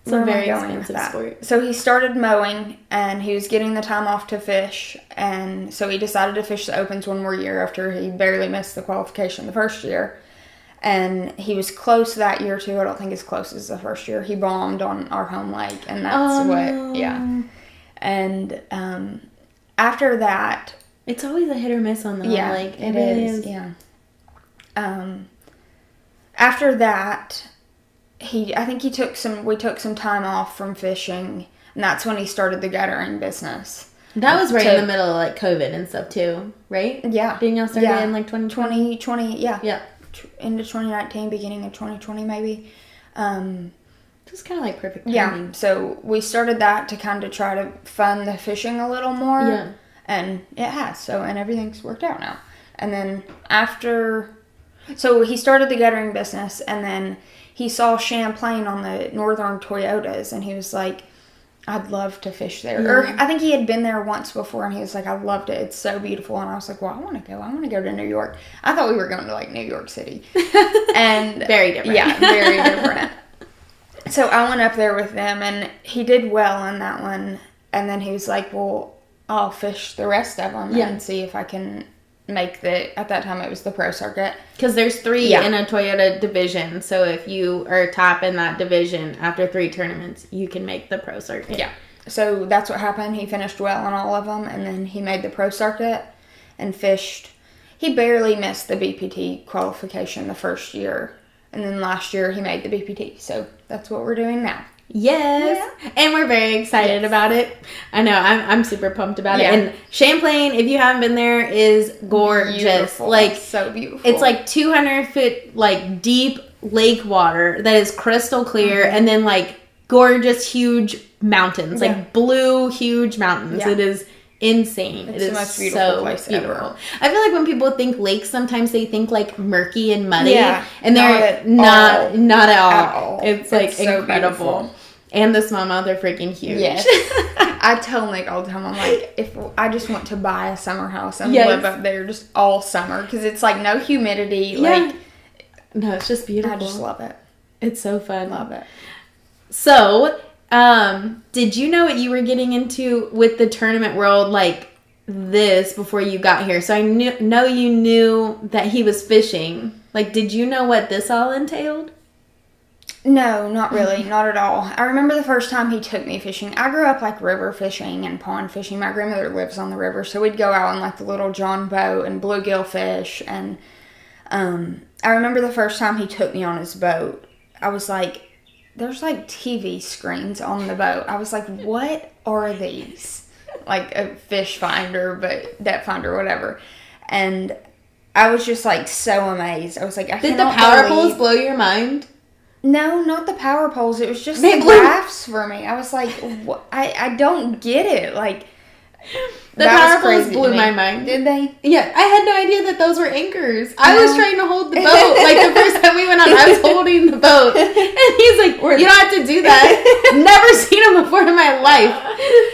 It's a very expensive sport. So he started mowing, and he was getting the time off to fish, and so he decided to fish the Opens one more year after he barely missed the qualification the first year. And he was close that year, too. I don't think as close as the first year. He bombed on our home lake, and that's And after that... It's always a hit or miss on the home lake. It really is. Yeah. After that, we took some time off from fishing, and that's when he started the guttering business. That was right in the middle of, like, COVID and stuff too, right? Yeah. Didn't y'all start in like 2020? 2020, yeah. Into 2019, beginning of 2020 maybe. Just kind of like perfect timing. Yeah. So we started that to kind of try to fund the fishing a little more. Yeah. And it has. And everything's worked out now. And then so he started the guttering business, and then he saw Champlain on the Northern Toyotas, and he was like, I'd love to fish there. Yeah. Or I think he had been there once before, and he was like, I loved it. It's so beautiful. And I was like, well, I want to go. I want to go to New York. I thought we were going to, like, New York City. And very different. Yeah, very different. So I went up there with them, and he did well in that one. And then he was like, well, I'll fish the rest of them and see if I can make at that time it was the pro circuit. Because there's 3 in a Toyota division. So if you are top in that division after 3 tournaments, you can make the pro circuit. Yeah. So that's what happened. He finished well on all of them, and then he made the pro circuit and fished. He barely missed the BPT qualification the first year. And then last year he made the BPT. So that's what we're doing now. Yes. Yeah. And we're very excited about it. I know. I'm super pumped about it. And Champlain, if you haven't been there, is gorgeous. Beautiful. Like, so beautiful. It's like 200-foot, like, deep lake water that is crystal clear, and then, like, gorgeous, huge mountains. Like, blue, huge mountains. Yeah. It is insane. It's the most beautiful place ever. I feel like when people think lakes, sometimes they think, like, murky and muddy. Yeah. And they're not at all. It's like, so incredible. Beautiful. And the smallmouth are freaking huge. Yes. I tell Nick all the time, I'm like, if I just want to buy a summer house and live up there just all summer, because it's like no humidity. Like, no, it's just beautiful. I just love it. It's so fun. Love it. So, did you know what you were getting into with the tournament world like this before you got here? So I know you knew that he was fishing. Like, did you know what this all entailed? No, not really. Not at all. I remember the first time he took me fishing. I grew up like river fishing and pond fishing. My grandmother lives on the river, so we'd go out on like the little John boat and bluegill fish. And I remember the first time he took me on his boat, I was like, there's like TV screens on the boat. I was like, what are these? Like a fish finder, but depth finder, whatever. And I was just like so amazed. I was like, Did the power poles blow your mind? No, not the power poles. It was just the graphs for me. I was like, what? I don't get it. Like, the power poles blew my mind. Did they? Yeah, I had no idea that those were anchors. I was trying to hold the boat. Like, the first time we went on, I was holding the boat. And he's like, you don't have to do that. Never seen them before in my life.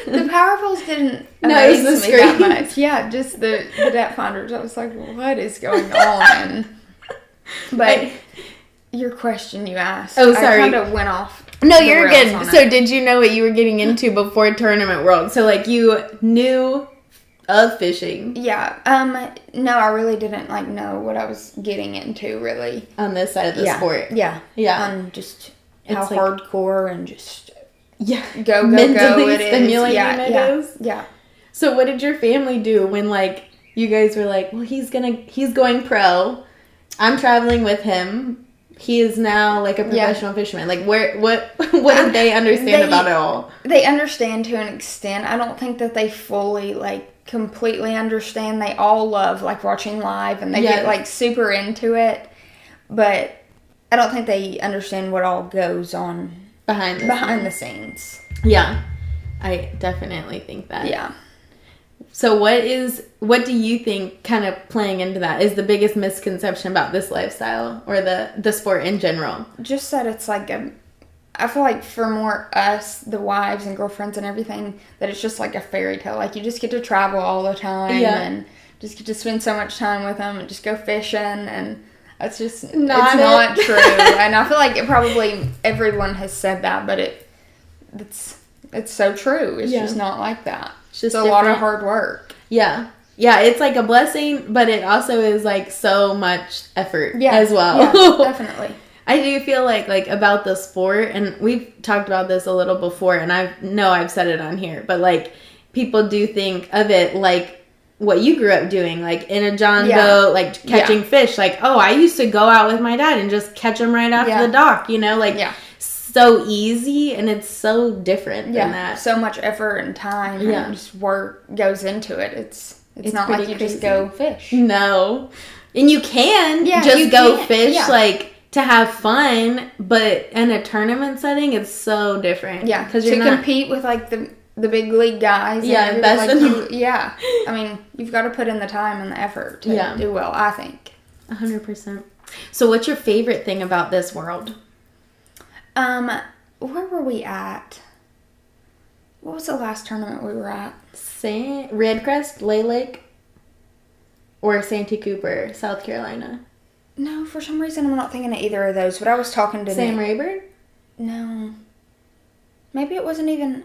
The power poles didn't amaze me that much. Yeah, just the depth finders. I was like, what is going on? But your question you asked. Oh, sorry. I kind of went off. No, you're good. So did you know what you were getting into before Tournament World? So, like, you knew of fishing. Yeah. No, I really didn't, like, know what I was getting into, really. On this side of the sport. Yeah. Yeah. Just how hardcore and just go mentally it stimulating it is. Yeah. So what did your family do when, like, you guys were like, well, he's going pro. I'm traveling with him. He is now, like, a professional fisherman. Like, what did they understand about it all? They understand to an extent. I don't think that they fully, like, completely understand. They all love, like, watching live, and they get, like, super into it. But I don't think they understand what all goes on behind the scenes. Yeah. I definitely think that. Yeah. So what do you think, kind of playing into that, is the biggest misconception about this lifestyle or the sport in general? Just that it's like I feel like for more us, the wives and girlfriends and everything, that it's just like a fairy tale. Like, you just get to travel all the time and just get to spend so much time with them and just go fishing, and it's just not true. And I feel like probably everyone has said that, but it's so true. It's just not like that. It's just a lot of hard work. Yeah. Yeah, it's like a blessing, but it also is like so much effort as well. Yeah, definitely. I do feel like about the sport, and we've talked about this a little before, and I've said it on here, but like people do think of it like what you grew up doing, like in a John boat, like catching fish. Like, oh, I used to go out with my dad and just catch them right after the dock, you know, like so easy, and it's so different than that. So much effort and time and just work goes into it. It's not like you just go fish. No. And you can just go fish like to have fun, but in a tournament setting it's so different. Yeah, because you compete with like the big league guys. Yeah, best like I mean, you've got to put in the time and the effort to do well, I think. 100%. So what's your favorite thing about this world? Where were we at? What was the last tournament we were at? Redcrest, Lay Lake, or Santee Cooper, South Carolina? No, for some reason I'm not thinking of either of those, but I was talking to Sam Rayburn? No. Maybe it wasn't even...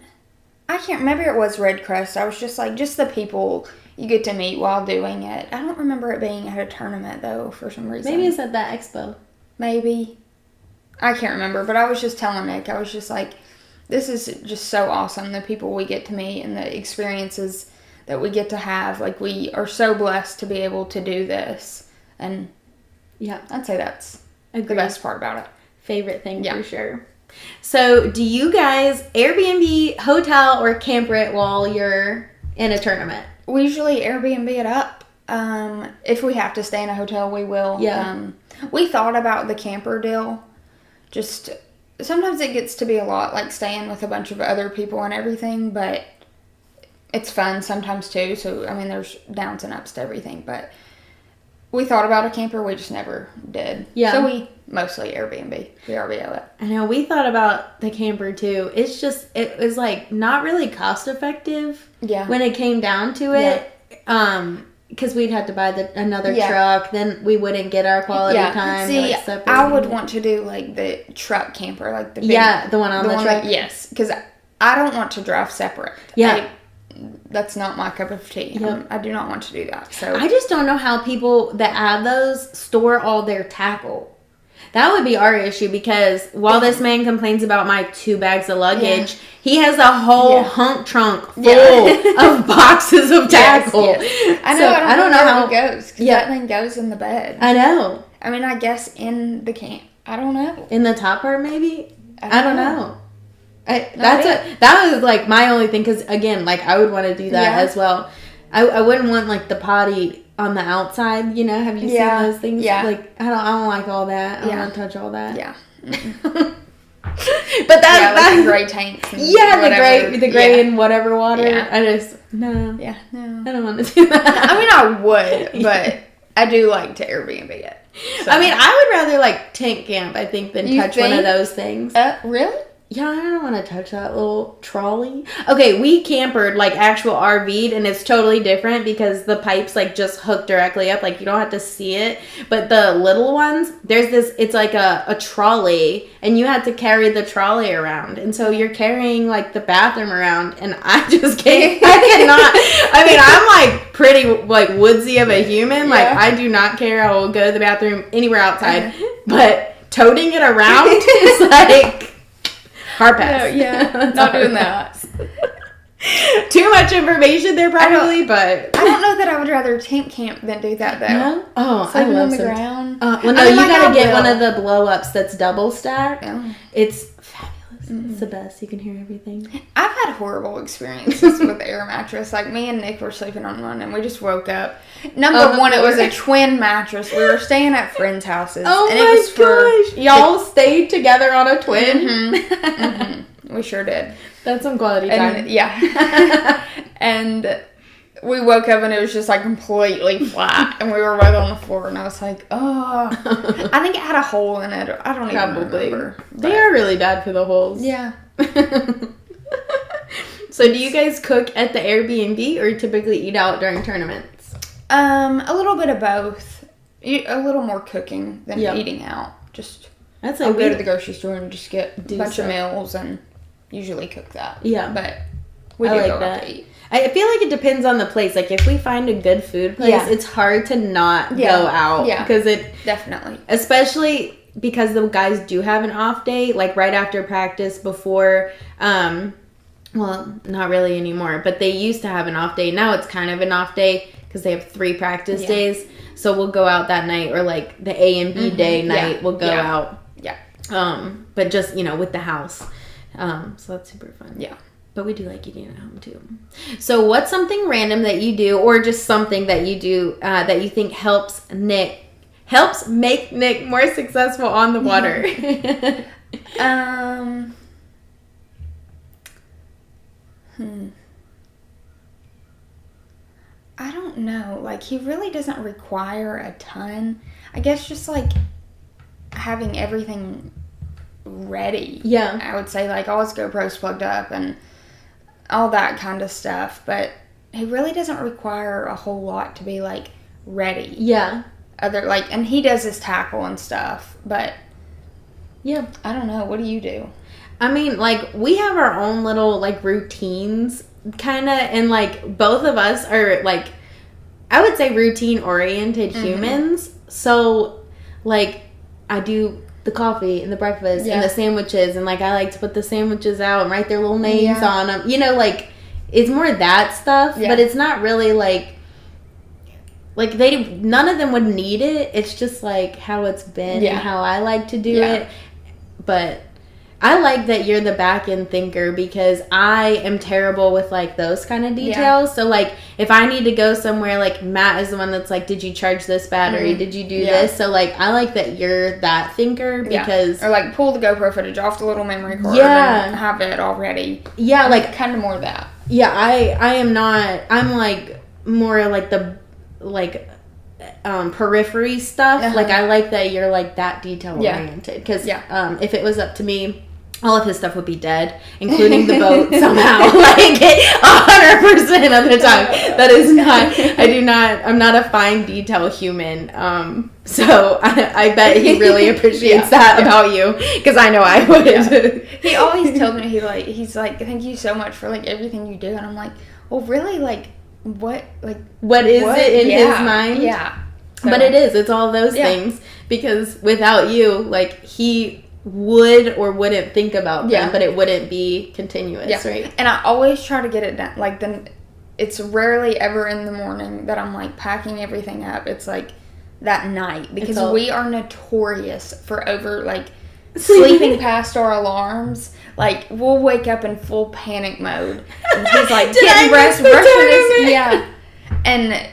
maybe it was Redcrest. I was just like, just the people you get to meet while doing it. I don't remember it being at a tournament, though, for some reason. Maybe it's at that expo. Maybe. I can't remember, but I was just telling Nick, I was just like, this is just so awesome, the people we get to meet and the experiences that we get to have. Like, we are so blessed to be able to do this. And yeah, I'd say that's the best part about it. Favorite thing for sure. So, do you guys Airbnb, hotel, or camper it while you're in a tournament? We usually Airbnb it up. If we have to stay in a hotel, we will. Yeah. We thought about the camper deal. Just sometimes it gets to be a lot, like staying with a bunch of other people and everything, but it's fun sometimes too. So, I mean, there's downs and ups to everything, but we thought about a camper. We just never did. Yeah. So we mostly Airbnb. VRBO it. I know. We thought about the camper too. It's just, it was like not really cost effective. Yeah. When it came down to it. Because we'd have to buy another truck, then we wouldn't get our quality time. See, I would want to do like the truck camper, like the big, the one on the truck. Yes, because I don't want to drive separate. Yeah, that's not my cup of tea. Yep. I do not want to do that. So I just don't know how people that have those store all their tackle. That would be our issue, because while this man complains about my 2 bags of luggage, he has a whole hunk trunk full of boxes of tackle. Yes. I don't know how it goes. That thing goes in the bed. I know. I mean, I guess in the camp. I don't know. In the top part, maybe? I don't know. That was like my only thing, because again, like I would want to do that as well. I wouldn't want like the potty on the outside, you know. Have you seen those things? Yeah. Like I don't like all that. I don't want to touch all that. Yeah. But that's like the gray tanks. And the gray and whatever water. Yeah. I just no. Yeah, no. I don't want to do that. I mean, I would, but I do like to Airbnb it. So. I mean, I would rather like tent camp, I think, than touch one of those things. Really? Yeah, I don't want to touch that little trolley. Okay, we campered, like, actual RV'd, and it's totally different because the pipes, like, just hook directly up. Like, you don't have to see it. But the little ones, there's this, it's like a trolley, and you have to carry the trolley around. And so you're carrying, like, the bathroom around, and I just can't, I cannot. I mean, I'm, like, pretty, like, woodsy of a human. Like, I do not care. I will go to the bathroom anywhere outside. But toting it around is, like... Hard pass. No, not doing that. Too much information there, probably, but I don't know that I would rather tent camp than do that though. No? Oh, sleeping on the ground. Well, no, you gotta get one of the blow ups that's double stacked. Oh. It's fabulous. It's the best. You can hear everything. I've had horrible experiences with air mattress. Like me and Nick were sleeping on one, and we just woke up. Number one, it was a twin mattress. We were staying at friends' houses. Oh and my gosh! Y'all stayed together on a twin. We sure did. That's some quality time. Yeah. And we woke up and it was just like completely flat, and we were right on the floor, and I was like, oh. I think it had a hole in it. I don't even remember. They are really bad for the holes. Yeah. So do you guys cook at the Airbnb or typically eat out during tournaments? A little bit of both. A little more cooking than eating out. Just I'll go to the grocery store and just get a bunch of meals and usually cook that. Yeah. But we do go out to eat. I feel like it depends on the place. Like, if we find a good food place, it's hard to not go out. Yeah. Because it... Definitely. Especially because the guys do have an off day, like, right after practice before... well, not really anymore, but they used to have an off day. Now it's kind of an off day because they have 3 practice days. So we'll go out that night, or, like, the A and B day night, we'll go out. Yeah. But just, with the house. So that's super fun. Yeah. But we do like eating at home, too. So what's something random that you do, or just something that you do that you think helps make Nick more successful on the water? I don't know. Like, he really doesn't require a ton. I guess just, like, having everything ready. Yeah. I would say, like, all his GoPros plugged up and all that kind of stuff. But he really doesn't require a whole lot to be, like, ready. Yeah. And he does his tackle and stuff. But, yeah. I don't know. What do you do? I mean, like, we have our own little, like, routines, kind of, and, like, both of us are, like, I would say routine-oriented humans. So, like, I do the coffee and the breakfast and the sandwiches, and, like, I like to put the sandwiches out and write their little names on them. Like, it's more that stuff, but it's not really, like, none of them would need it. It's just, like, how it's been and how I like to do it. But I like that you're the back-end thinker, because I am terrible with, like, those kind of details. So, like, if I need to go somewhere, like, Matt is the one that's like, did you charge this battery? Did you do this? So, like, I like that you're that thinker, because... Or, like, pull the GoPro footage off the little memory card and have it all ready. Yeah, like... Kind of more of that. Yeah, I am not... I'm, like, more, like, the... Like... periphery stuff. Like, I like that you're, like, that detail-oriented. Because if it was up to me, all of his stuff would be dead, including the boat somehow. Like, 100% of the time. That is not, I'm not a fine detail human. So I bet he really appreciates that about you, because I know I would. Yeah. He always tells me, he's like, thank you so much for, like, everything you do. And I'm like, well, really, like, what is it in his mind? Yeah. So, but it is. It's all those things, because without you, like, he would or wouldn't think about them, but it wouldn't be continuous, right? And I always try to get it done. Like, then it's rarely ever in the morning that I'm, like, packing everything up. It's, like, that night, because we are notorious for sleeping past our alarms. Like, we'll wake up in full panic mode. And he's like, getting rest, brushing and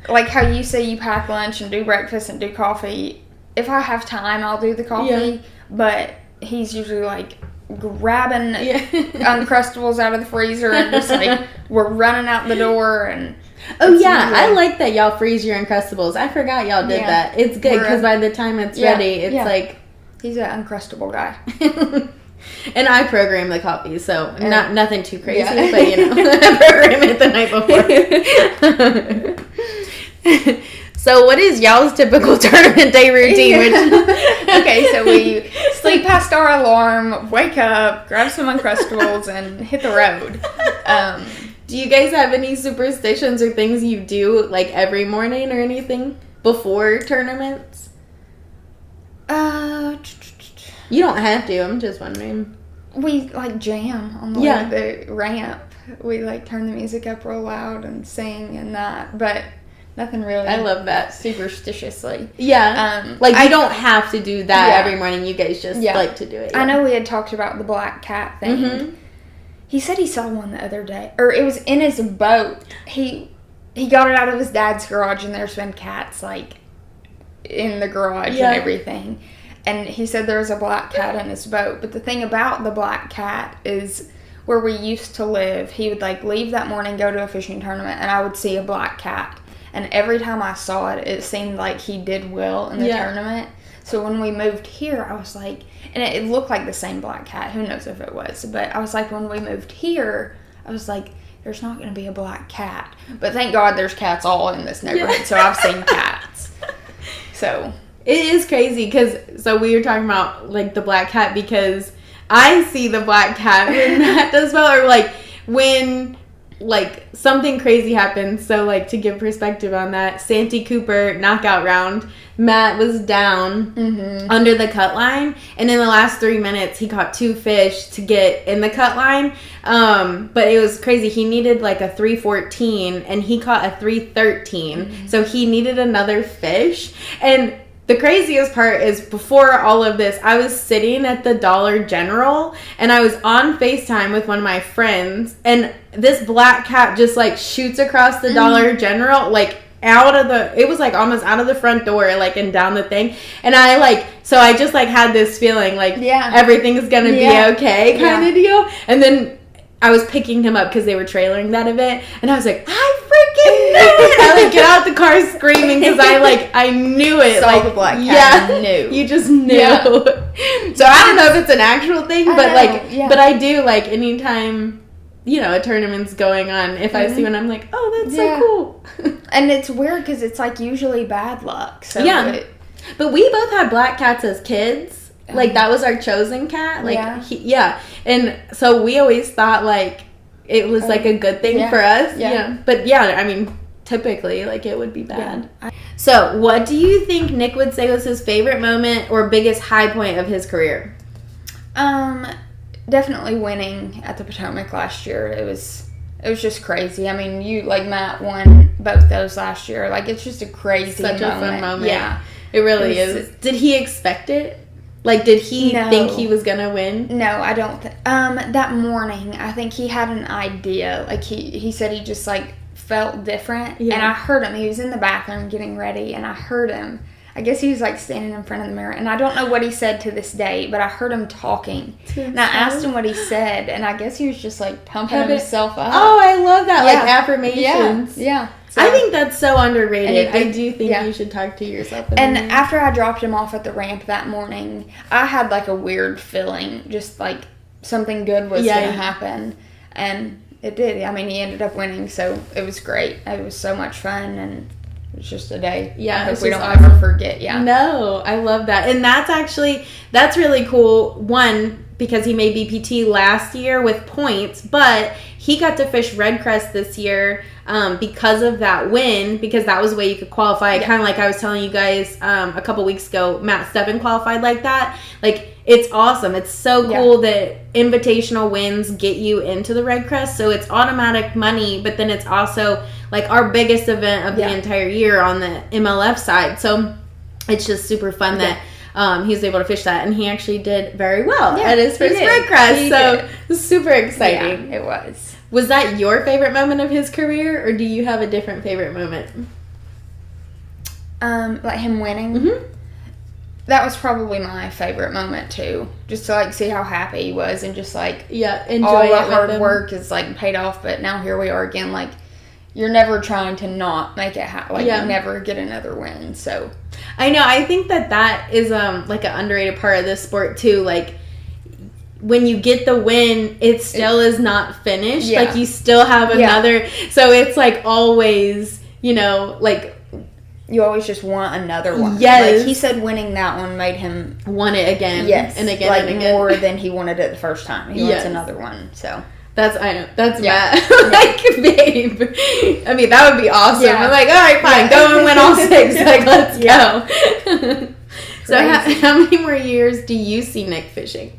like how you say you pack lunch and do breakfast and do coffee. If I have time, I'll do the coffee. But he's usually, like, grabbing Uncrustables out of the freezer and just, like, we're running out the door. And I like that y'all freeze your Uncrustables. I forgot y'all did that. It's good, because by the time it's ready, it's like... He's an Uncrustable guy. And I program the coffee, so nothing too crazy, but, you know, I program it the night before. So what is y'all's typical tournament day routine? Okay, so we sleep past our alarm, wake up, grab some Uncrustables, and hit the road. Do you guys have any superstitions or things you do, like, every morning or anything before tournaments? You don't have to. I'm just wondering. We, like, jam on the ramp. We, like, turn the music up real loud and sing and that, but... Nothing really. I love that. Superstitiously. Yeah. You don't have to do that every morning. You guys just like to do it. I know we had talked about the black cat thing. Mm-hmm. He said he saw one the other day. Or it was in his boat. He got it out of his dad's garage, and there's been cats, like, in the garage and everything. And he said there was a black cat in his boat. But the thing about the black cat is... where we used to live, he would, like, leave that morning, go to a fishing tournament, and I would see a black cat. And every time I saw it, it seemed like he did well in the tournament. So when we moved here, I was like... And it looked like the same black cat. Who knows if it was. But I was like, when we moved here, I was like, there's not going to be a black cat. But thank God there's cats all in this neighborhood. So I've seen cats. So... It is crazy, because... So we were talking about, like, the black cat, because I see the black cat when Matt does well. Or, like, when... like, something crazy happens. So, like, to give perspective on that, Santee Cooper knockout round, Matt was down under the cut line, and in the last 3 minutes, he caught 2 fish to get in the cut line. But it was crazy. He needed, like, a 314, and he caught a 313. So he needed another fish. And the craziest part is, before all of this, I was sitting at the Dollar General, and I was on FaceTime with one of my friends, and this black cat just, like, shoots across the Dollar General, like, out of the... It was, like, almost out of the front door, like, and down the thing. And I, like... So I just, like, had this feeling, like, everything's gonna be okay kind of deal. And then... I was picking him up because they were trailering that event, and I was like, I freaking knew it! I, like, get out the car screaming, because I knew it. Saw like, the black cat and knew. You just knew. Yeah. So I don't know if it's an actual thing, but but I do, like, anytime, you know, a tournament's going on, if I see one, I'm like, oh, that's so cool. And it's weird, because it's, like, usually bad luck. So but we both had black cats as kids. Like, that was our chosen cat. Like, and so we always thought, like, it was, like, a good thing for us. Yeah. But, I mean, typically, like, it would be bad. So, what do you think Nick would say was his favorite moment or biggest high point of his career? Definitely winning at the Potomac last year. It was just crazy. I mean, Matt won both those last year. Like, it's just a crazy moment. Such a fun moment. Yeah. It really is. Did he expect it? Like, did he think he was gonna win? No, I don't. That morning, I think he had an idea. Like, he said he just, like, felt different. Yeah. And I heard him. He was in the bathroom getting ready, and I heard him. I guess he was, like, standing in front of the mirror. And I don't know what he said to this day, but I heard him talking. And I asked him what he said, and I guess he was just, like, pumping himself up. Oh, I love that. Like, affirmations. Yeah. So, I think that's so underrated. I do think you should talk to yourself. And after I dropped him off at the ramp that morning, I had like a weird feeling, just like something good was going to happen. And it did. I mean, he ended up winning, so it was great. It was so much fun, and it was just a day. Yeah, I hope we don't ever forget. Yeah. No, I love that. And that's really cool. One, because he made BPT last year with points, but he got to fish Red Crest this year because of that win, because that was the way you could qualify. Kind of like I was telling you guys a couple weeks ago, Matt Steffen qualified like that. Like, it's awesome. It's so cool that invitational wins get you into the Red Crest. So it's automatic money, but then it's also like our biggest event of the entire year on the MLF side. So it's just super fun that he was able to fish that, and he actually did very well at his first Red Crest. So it was super exciting. Yeah, it was. Was that your favorite moment of his career, or do you have a different favorite moment? Like him winning? Mm-hmm. That was probably my favorite moment too. Just to like see how happy he was, and just like enjoy all the hard work is like paid off. But now here we are again. Like, you're never trying to not make it happen. Like, you never get another win. So I know. I think that is like an underrated part of this sport too. Like, when you get the win, it still is not finished. Yeah. Like, you still have another. So it's like always, like, you always just want another one. Yes. Like, he said winning that one made him want it again. Yes. And again like, and again. more than he wanted it the first time. He wants another one. So that's Matt. Like, babe. I mean, that would be awesome. Yeah. I'm like, all right, fine. Go and win all 6. Like, let's go. So how many more years do you see Nick fishing?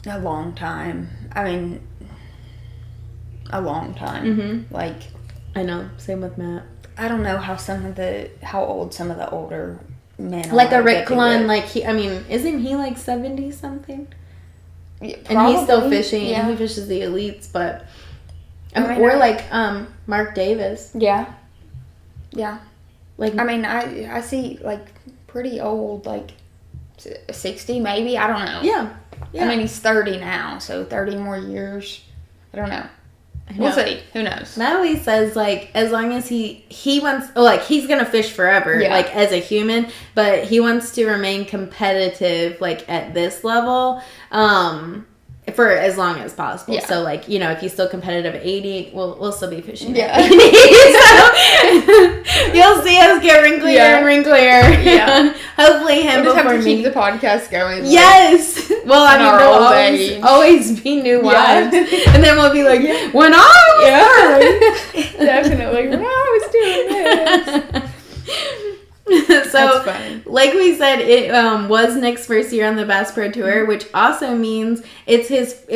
A long time. I mean, a long time. Mm-hmm. Like, I know. Same with Matt. I don't know how old some of the older men are. Like a Rick Clunn, like isn't he like 70 something? Yeah, and he's still fishing. Yeah. And he fishes the elites, but or like Mark Davis. Yeah. Yeah. Like, I mean, I see like pretty old, like 60 maybe. I don't know. Yeah. I mean, he's 30 now, so 30 more years. I don't know. We'll see. Who knows? Matt always says, like, as long as he wants, like, he's going to fish forever, like, as a human, but he wants to remain competitive, like, at this level, for as long as possible. Yeah. So, like, if he's still competitive at 80, we'll still be fishing. Yeah. So, you'll see us get wrinklier and wrinklier. Yeah. Hopefully him we'll before have to me. keep the podcast going. Yes. Like, well, I mean, there'll always be new wives. And then we'll be like, when I was definitely. When I was doing this. So, like we said, it was Nick's first year on the Bass Pro Tour, which also means it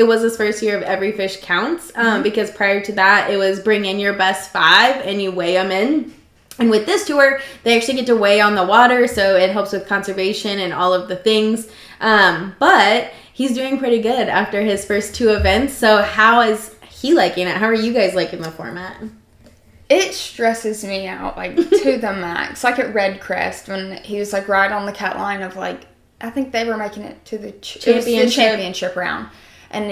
was his first year of Every Fish Counts, because prior to that, it was bring in your best 5 and you weigh them in. And with this tour, they actually get to weigh on the water, so it helps with conservation and all of the things. But he's doing pretty good after his first 2 events. So how is he liking it? How are you guys liking the format? It stresses me out, like, to the max. Like at Red Crest, when he was, like, right on the cut line of, like, I think they were making it to the championship round. And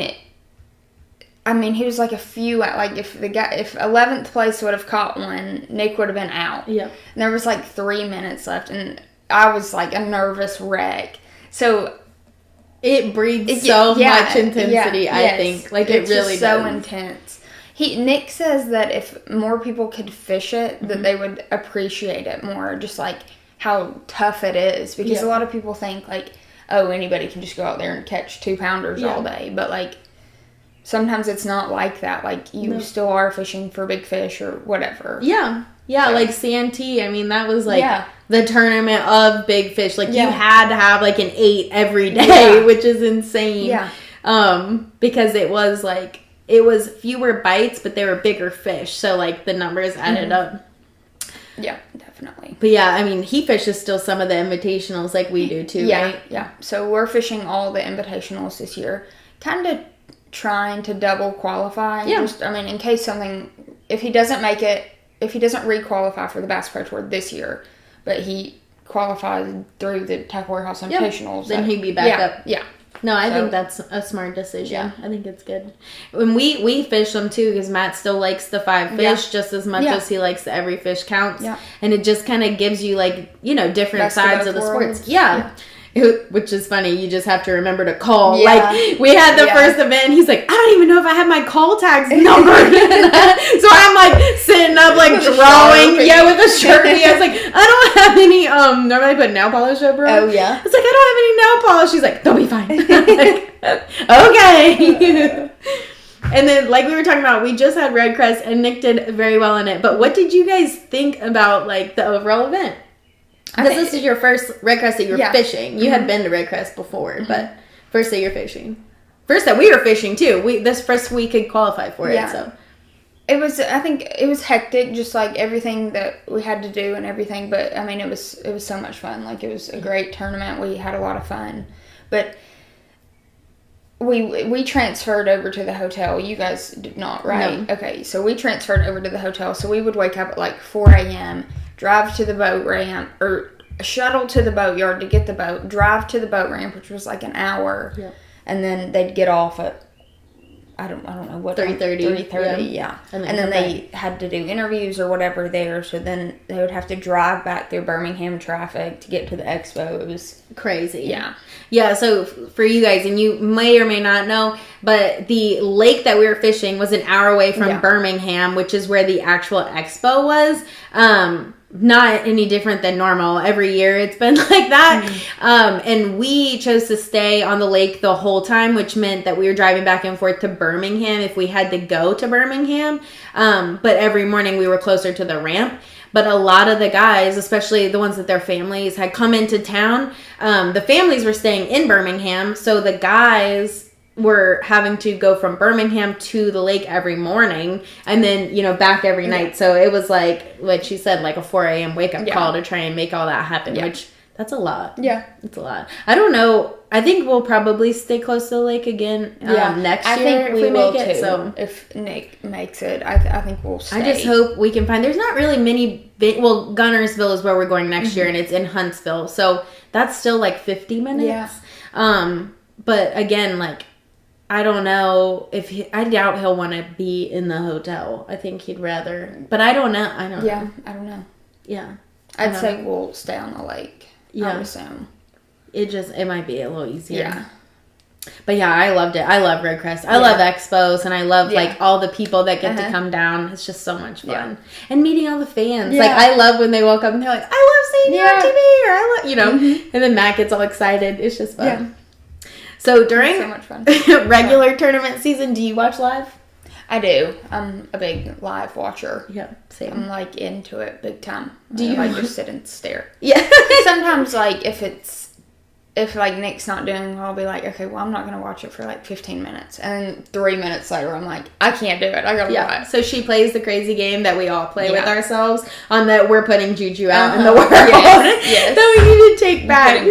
he was, like, a few, like, if 11th place would have caught one, Nick would have been out. Yeah. And there was, like, 3 minutes left, and I was, like, a nervous wreck. So it breeds so much intensity, I think. Like, it really does. So intense. Nick says that if more people could fish it, that they would appreciate it more, just like how tough it is. Because a lot of people think, like, oh, anybody can just go out there and catch 2-pounders all day. But, like, sometimes it's not like that. Like, you still are fishing for big fish or whatever. Yeah. Yeah, so, like Santee, I mean, that was, like, the tournament of big fish. Like, you had to have, like, an 8 every day, which is insane. Yeah. Because it was, like... It was fewer bites, but they were bigger fish. So, like, the numbers added up. Yeah, definitely. But, yeah, I mean, he fishes still some of the invitationals like we do, too, right? Yeah. So, we're fishing all the invitationals this year. Kind of trying to double qualify. Yeah. Just, I mean, in case something... If he doesn't make it... If he doesn't re-qualify for the Bass Pro Tour this year, but he qualified through the Tackle Warehouse Invitationals... Then he'd be back up. Yeah. No, I think that's a smart decision. Yeah. I think it's good. When we fish them too, because Matt still likes the 5 fish just as much as he likes the every fish counts. Yeah. And it just kind of gives you different best sides of the sports. Yeah. Which is funny. You just have to remember to call. Yeah. We had the first event. He's like, I don't even know if I have my call tags numbered. So I'm sitting up drawing. With a Sharpie. I was like, I don't have any. Normally I put nail polish over. Oh yeah. It's like, I don't have any nail polish. She's like, they'll be fine. Okay. And then, like we were talking about, we just had Red Crest, and Nick did very well in it. But what did you guys think about the overall event? Because this is your first Red Crest that you're fishing. You had been to Red Crest before, but first that you're fishing. First that we were fishing too. This first we could qualify for it. So it was. I think it was hectic, just everything that we had to do and everything. But I mean, it was so much fun. It was a great tournament. We had a lot of fun, but we transferred over to the hotel. You guys did not, right? No. Okay, so we transferred over to the hotel. So we would wake up at 4 a.m. drive to the boat ramp, or shuttle to the boatyard to get the boat, drive to the boat ramp, which was an hour, and then they'd get off at, I don't know what 3:30, and then they had to do interviews or whatever there, so then they would have to drive back through Birmingham traffic to get to the expo. It was crazy. Yeah, so for you guys, and you may or may not know, but the lake that we were fishing was an hour away from Birmingham, which is where the actual expo was. Not any different than normal. Every year it's been like that. And we chose to stay on the lake the whole time, which meant that we were driving back and forth to Birmingham if we had to go to Birmingham. But every morning we were closer to the ramp. But a lot of the guys, especially the ones that their families had come into town, the families were staying in Birmingham. So the guys were having to go from Birmingham to the lake every morning and then, back every night. So it was like she said, a 4 a.m. wake up call to try and make all that happen, which that's a lot. Yeah. It's a lot. I don't know. I think we'll probably stay cause to the lake again next year. I think we will make it. Too. So if Nick makes it, I think we'll stay. I just hope we can find, there's not really many Gunnersville is where we're going next year, and it's in Huntsville. So that's still 50 minutes. Yeah. But again, I don't know I doubt he'll want to be in the hotel. I think he'd rather, but I don't know. I don't know. Yeah. I'd say we'll stay on the lake. Yeah. I would assume. It might be a little easier. Yeah. But yeah, I loved it. I love Red Crest. I love expos, and I love all the people that get to come down. It's just so much fun. Yeah. And meeting all the fans. Yeah. I love when they woke up and they're like, I love seeing you on TV, or I love, and then Matt gets all excited. It's just fun. Yeah. So during so much fun. Regular tournament season, do you watch live? I do. I'm a big live watcher. Yeah, same. I'm into it big time. Do you just sit and stare? Yeah. Sometimes if Nick's not doing well, I'll be like, okay, well, I'm not gonna watch it for 15 minutes, and 3 minutes later, I'm like, I can't do it. I gotta watch. So she plays the crazy game that we all play with ourselves on that we're putting juju out in the world. Yes. That we need to take back.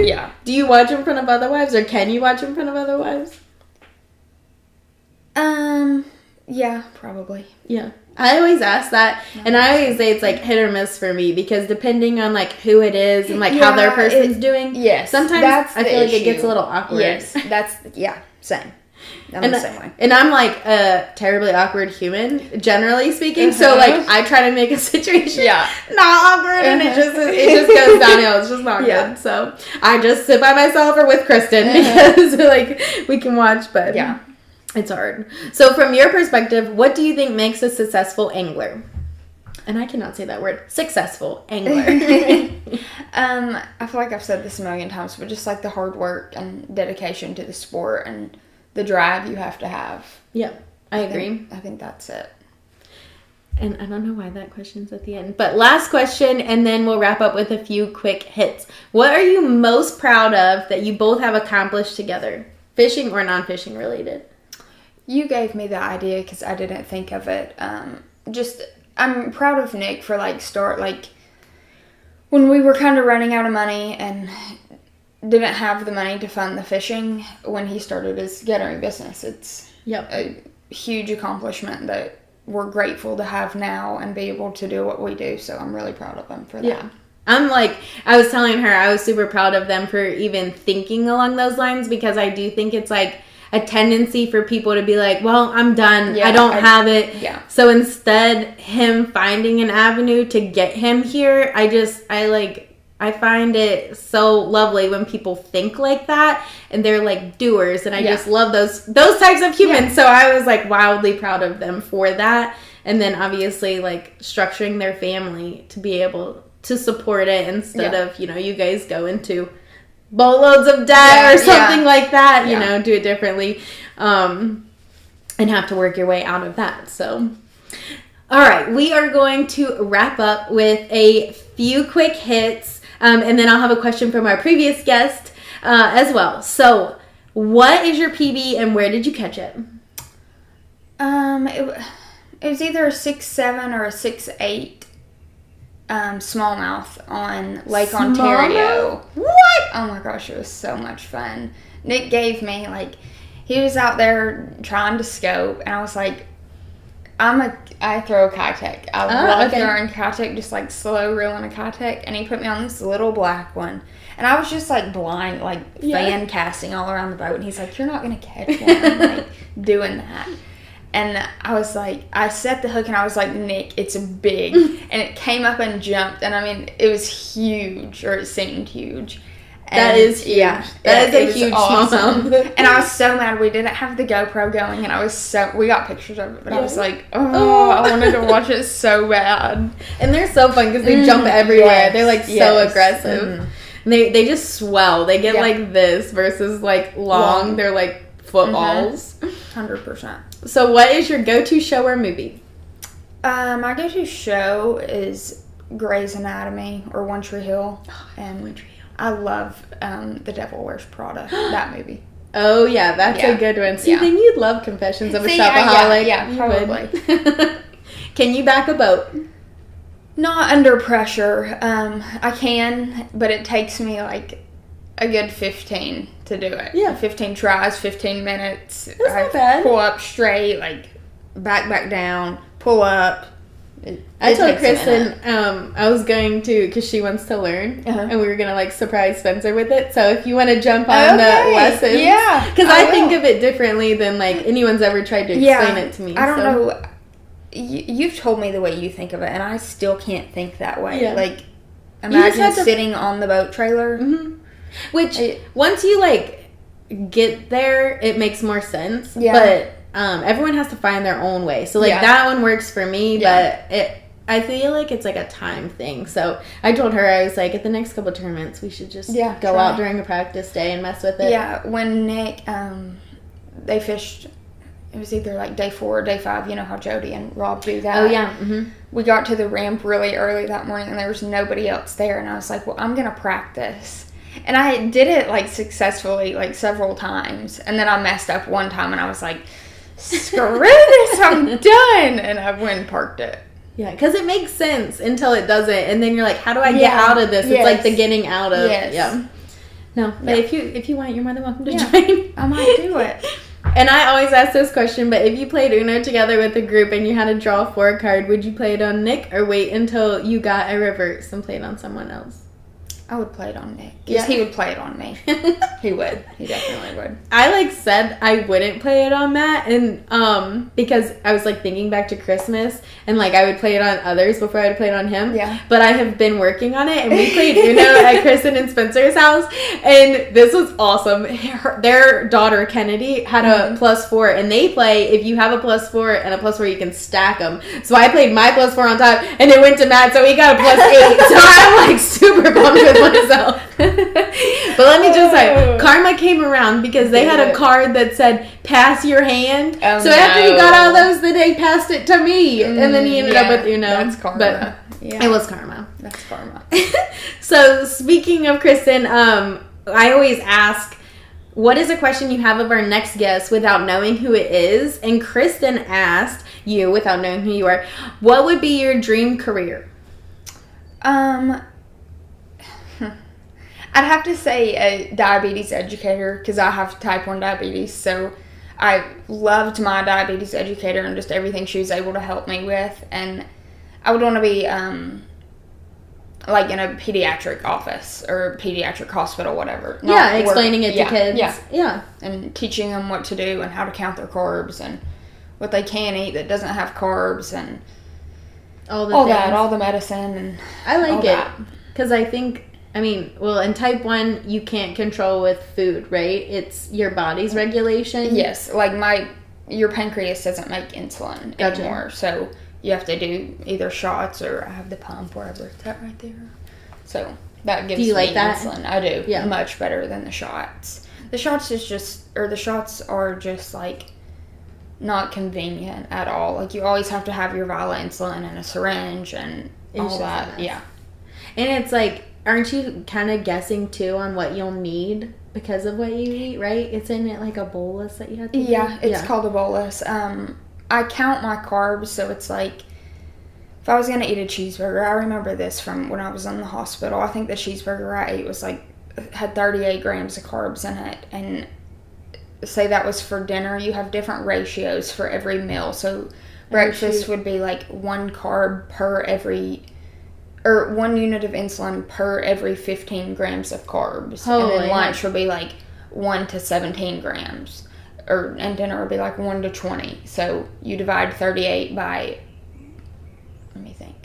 Do you watch in front of other wives, or can you watch in front of other wives? Yeah, probably. Yeah. I always ask that, and I always say it's hit or miss for me, because depending on who it is and how their person's doing, sometimes I feel it gets a little awkward. Yes, same. I'm the same way. And I'm a terribly awkward human, generally speaking. So I try to make a situation not awkward, and it just goes downhill. It's just not good. So I just sit by myself or with Kristen because we can watch, but it's hard. So from your perspective, what do you think makes a successful angler? And I cannot say that word. Successful angler. I feel like I've said this a million times, but just the hard work and dedication to the sport and the drive you have to have. Yeah, I agree. I think that's it. And I don't know why that question's at the end. But last question, and then we'll wrap up with a few quick hits. What are you most proud of that you both have accomplished together? Fishing or non-fishing related? You gave me the idea because I didn't think of it. I'm proud of Nick for when we were kind of running out of money and didn't have the money to fund the fishing when he started his gathering business. It's a huge accomplishment that we're grateful to have now and be able to do what we do. So I'm really proud of him for that. Yeah. I was telling her I was super proud of them for even thinking along those lines, because I do think it's like a tendency for people to be like, well, I'm done. Yeah, I don't have it. Yeah. So instead, him finding an avenue to get him here, I find it so lovely when people think like that and they're like doers, and I just love those types of humans. Yeah. So I was like wildly proud of them for that. And then obviously like structuring their family to be able to support it instead of, you guys go into boatloads of debt or something like that, do it differently, and have to work your way out of that. So, all right, we are going to wrap up with a few quick hits, and then I'll have a question from our previous guest as well. So, what is your PB and where did you catch it? It was either a 6'7" or a 6'8". Smallmouth on Lake Ontario. What? Oh my gosh, it was so much fun. Nick gave me, he was out there trying to scope, and I was like, I throw a Kitech. I love throwing Kitech, just slow reeling a Kitech, and he put me on this little black one. And I was just blind, fan casting all around the boat, and he's like, you're not going to catch one, doing that. And I was like, I set the hook and I was like, Nick, it's big. And it came up and jumped. And I mean, it was huge, or it seemed huge. And that is huge. Yeah. That is a huge awesome. Smallmouth. And I was so mad we didn't have the GoPro going. And we got pictures of it. But I was like, I wanted to watch it so bad. And they're so fun because they jump everywhere. Yes. They're so aggressive. Mm-hmm. And they just swell. They get this versus long. They're footballs. 100%. So what is your go-to show or movie? My go-to show is Grey's Anatomy or One Tree Hill. And One Tree Hill. I love The Devil Wears Prada, that movie. Oh, yeah, that's a good one. See, then you'd love Confessions of a Shopaholic. Yeah, probably. Can you back a boat? Not under pressure. I can, but it takes me a good 15 to do it. Yeah. 15 tries, 15 minutes. That's not bad. Pull up straight, back down, pull up. I told Kristen I was going to, because she wants to learn, and we were going to surprise Spencer with it. So if you want to jump on the lessons. Yeah. Because I think of it differently than anyone's ever tried to explain it to me. I don't know. You've told me the way you think of it, and I still can't think that way. Yeah. Imagine sitting on the boat trailer. Mm-hmm. Which, once you, get there, it makes more sense. Yeah. But everyone has to find their own way. So, that one works for me, but I feel like it's, a time thing. So, I told her, I was at the next couple tournaments, we should just go out during a practice day and mess with it. Yeah, when Nick, they fished, it was either, day 4 or day 5, you know how Jody and Rob do that. Oh, yeah. Mm-hmm. We got to the ramp really early that morning, and there was nobody else there, and I was like, well, I'm going to practice. And I did it, successfully, several times. And then I messed up one time, and I was like, screw this, I'm done. And I went and parked it. Yeah, because it makes sense until it doesn't. And then you're like, how do I get out of this? It's the getting out of. Yes. Yeah. No, but if you want, you're more than welcome to join. I might do it. And I always ask this question, but if you played Uno together with a group and you had to draw a 4 card, would you play it on Nick or wait until you got a reverse and play it on someone else? I would play it on Nick. Because he would play it on me. He would. He definitely would. I said I wouldn't play it on Matt, and because I was thinking back to Christmas, and I would play it on others before I would play it on him. Yeah. But I have been working on it, and we played Uno at Kristen and Spencer's house, and this was awesome. Their daughter Kennedy had a +4, and they play if you have a +4 and a +4, you can stack them. So I played my +4 on top, and it went to Matt, so he got a +8. So I'm super bummed with myself. But let me just say, karma came around because they had a card that said pass your hand. So after he got all those, then he passed it to me, and then he ended up with that's karma. But it was karma. That's karma. So speaking of Kristen, I always ask, what is a question you have of our next guest without knowing who it is? And Kristen asked you, without knowing who you are, what would be your dream career? I'd have to say a diabetes educator, because I have type 1 diabetes, so I loved my diabetes educator and just everything she was able to help me with, and I would want to be like in a pediatric office or pediatric hospital, whatever. Explaining it to kids. Yeah. And teaching them what to do and how to count their carbs and what they can eat that doesn't have carbs and all the medicine. And I like it because I think, in type 1, you can't control with food, right? It's your body's regulation. Yes. Like your pancreas doesn't make insulin anymore. So you have to do either shots or I have the pump wherever it's at right there. So that gives me insulin. I do. Yeah. Much better than the shots. The shots are just like not convenient at all. Like you always have to have your vial of insulin and a syringe and all that. Yeah. And it's like, aren't you kind of guessing too on what you'll need because of what you eat, right? It's in it like a bolus that you have to do? Yeah, it's called a bolus. I count my carbs, so it's like if I was going to eat a cheeseburger, I remember this from when I was in the hospital. I think the cheeseburger I ate had 38 grams of carbs in it, and say that was for dinner. You have different ratios for every meal. So breakfast would be like 1 carb per every, or 1 unit of insulin per every 15 grams of carbs. And then lunch would be like 1 to 17 grams. And dinner would be like 1 to 20. So you divide 38 by, let me think.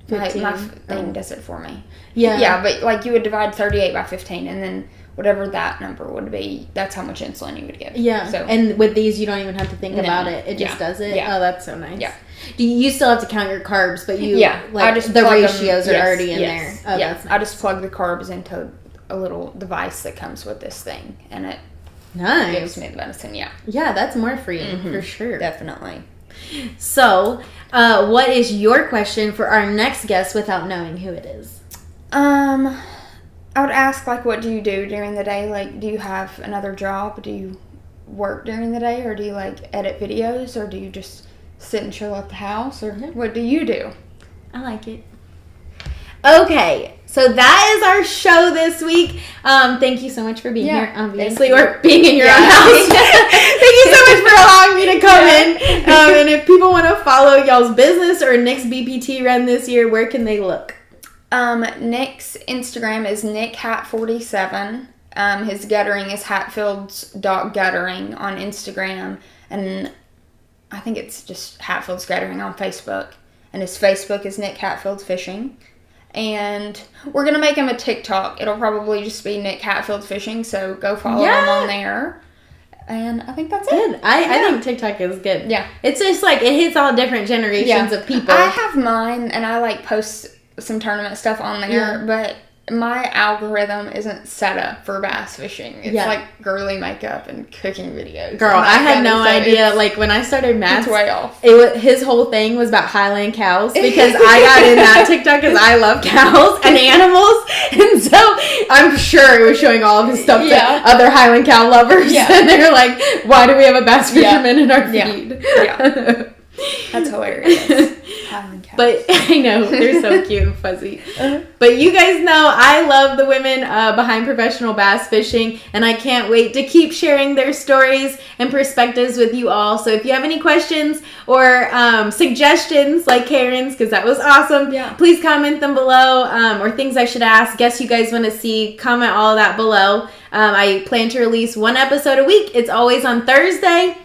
15. My thing does it for me. Yeah. Yeah, but like you would divide 38 by 15, and then whatever that number would be, that's how much insulin you would give. Yeah. So, and with these, you don't even have to think about it. It just does it. Yeah. Oh, that's so nice. Yeah. You still have to count your carbs, but I just the ratios are already in there. Oh, that's nice. I just plug the carbs into a little device that comes with this thing, and it gives me the medicine. Yeah. Yeah, that's more freeing for sure. Definitely. So, what is your question for our next guest without knowing who it is? I would ask, like, what do you do during the day? Like, do you have another job? Do you work during the day? Or do you, like, edit videos? Or do you just sit and chill at the house? Or what do you do? I like it. Okay, so that is our show this week. Thank you so much for being here, obviously, or being in your own house. Thank you so much for allowing me to come in. And if people want to follow y'all's business or Nick's BPT run this year, where can they look? Nick's Instagram is nickhat47. His guttering is hatfields.guttering on Instagram. And I think it's just Hatfield's Guttering on Facebook. And his Facebook is Nick Hatfield Fishing. And we're going to make him a TikTok. It'll probably just be Nick Hatfield Fishing, so go follow him on there. And I think that's it. I think TikTok is good. Yeah. It's just like, it hits all different generations of people. I have mine, and I like post some tournament stuff on there, but my algorithm isn't set up for bass fishing. It's like girly makeup and cooking videos. Girl, I had no idea. Like when I started Matt's, it's way off. His whole thing was about Highland cows because I got in that TikTok because I love cows and animals, and so I'm sure it was showing all of his stuff to other Highland cow lovers, and they're like, "Why do we have a bass fisherman in our feed?" Yeah. That's hilarious. But I know, they're so cute and fuzzy. But you guys know I love the women behind Professional Bass Fishing, and I can't wait to keep sharing their stories and perspectives with you all. So if you have any questions or suggestions like Karen's, because that was awesome, please comment them below, or things I should ask, guests you guys want to see, comment all of that below. I plan to release 1 episode a week. It's always on Thursday.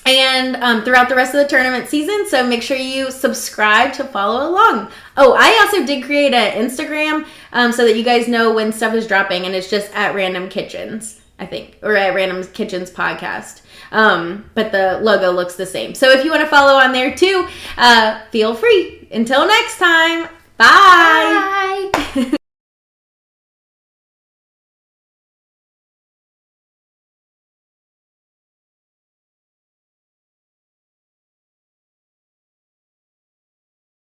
And throughout the rest of the tournament season, so make sure you subscribe to follow along. Oh, I also did create an Instagram so that you guys know when stuff is dropping, and it's just at Random Kitchens, I think, or at Random Kitchens Podcast. But the logo looks the same. So if you want to follow on there too, feel free. Until next time, bye!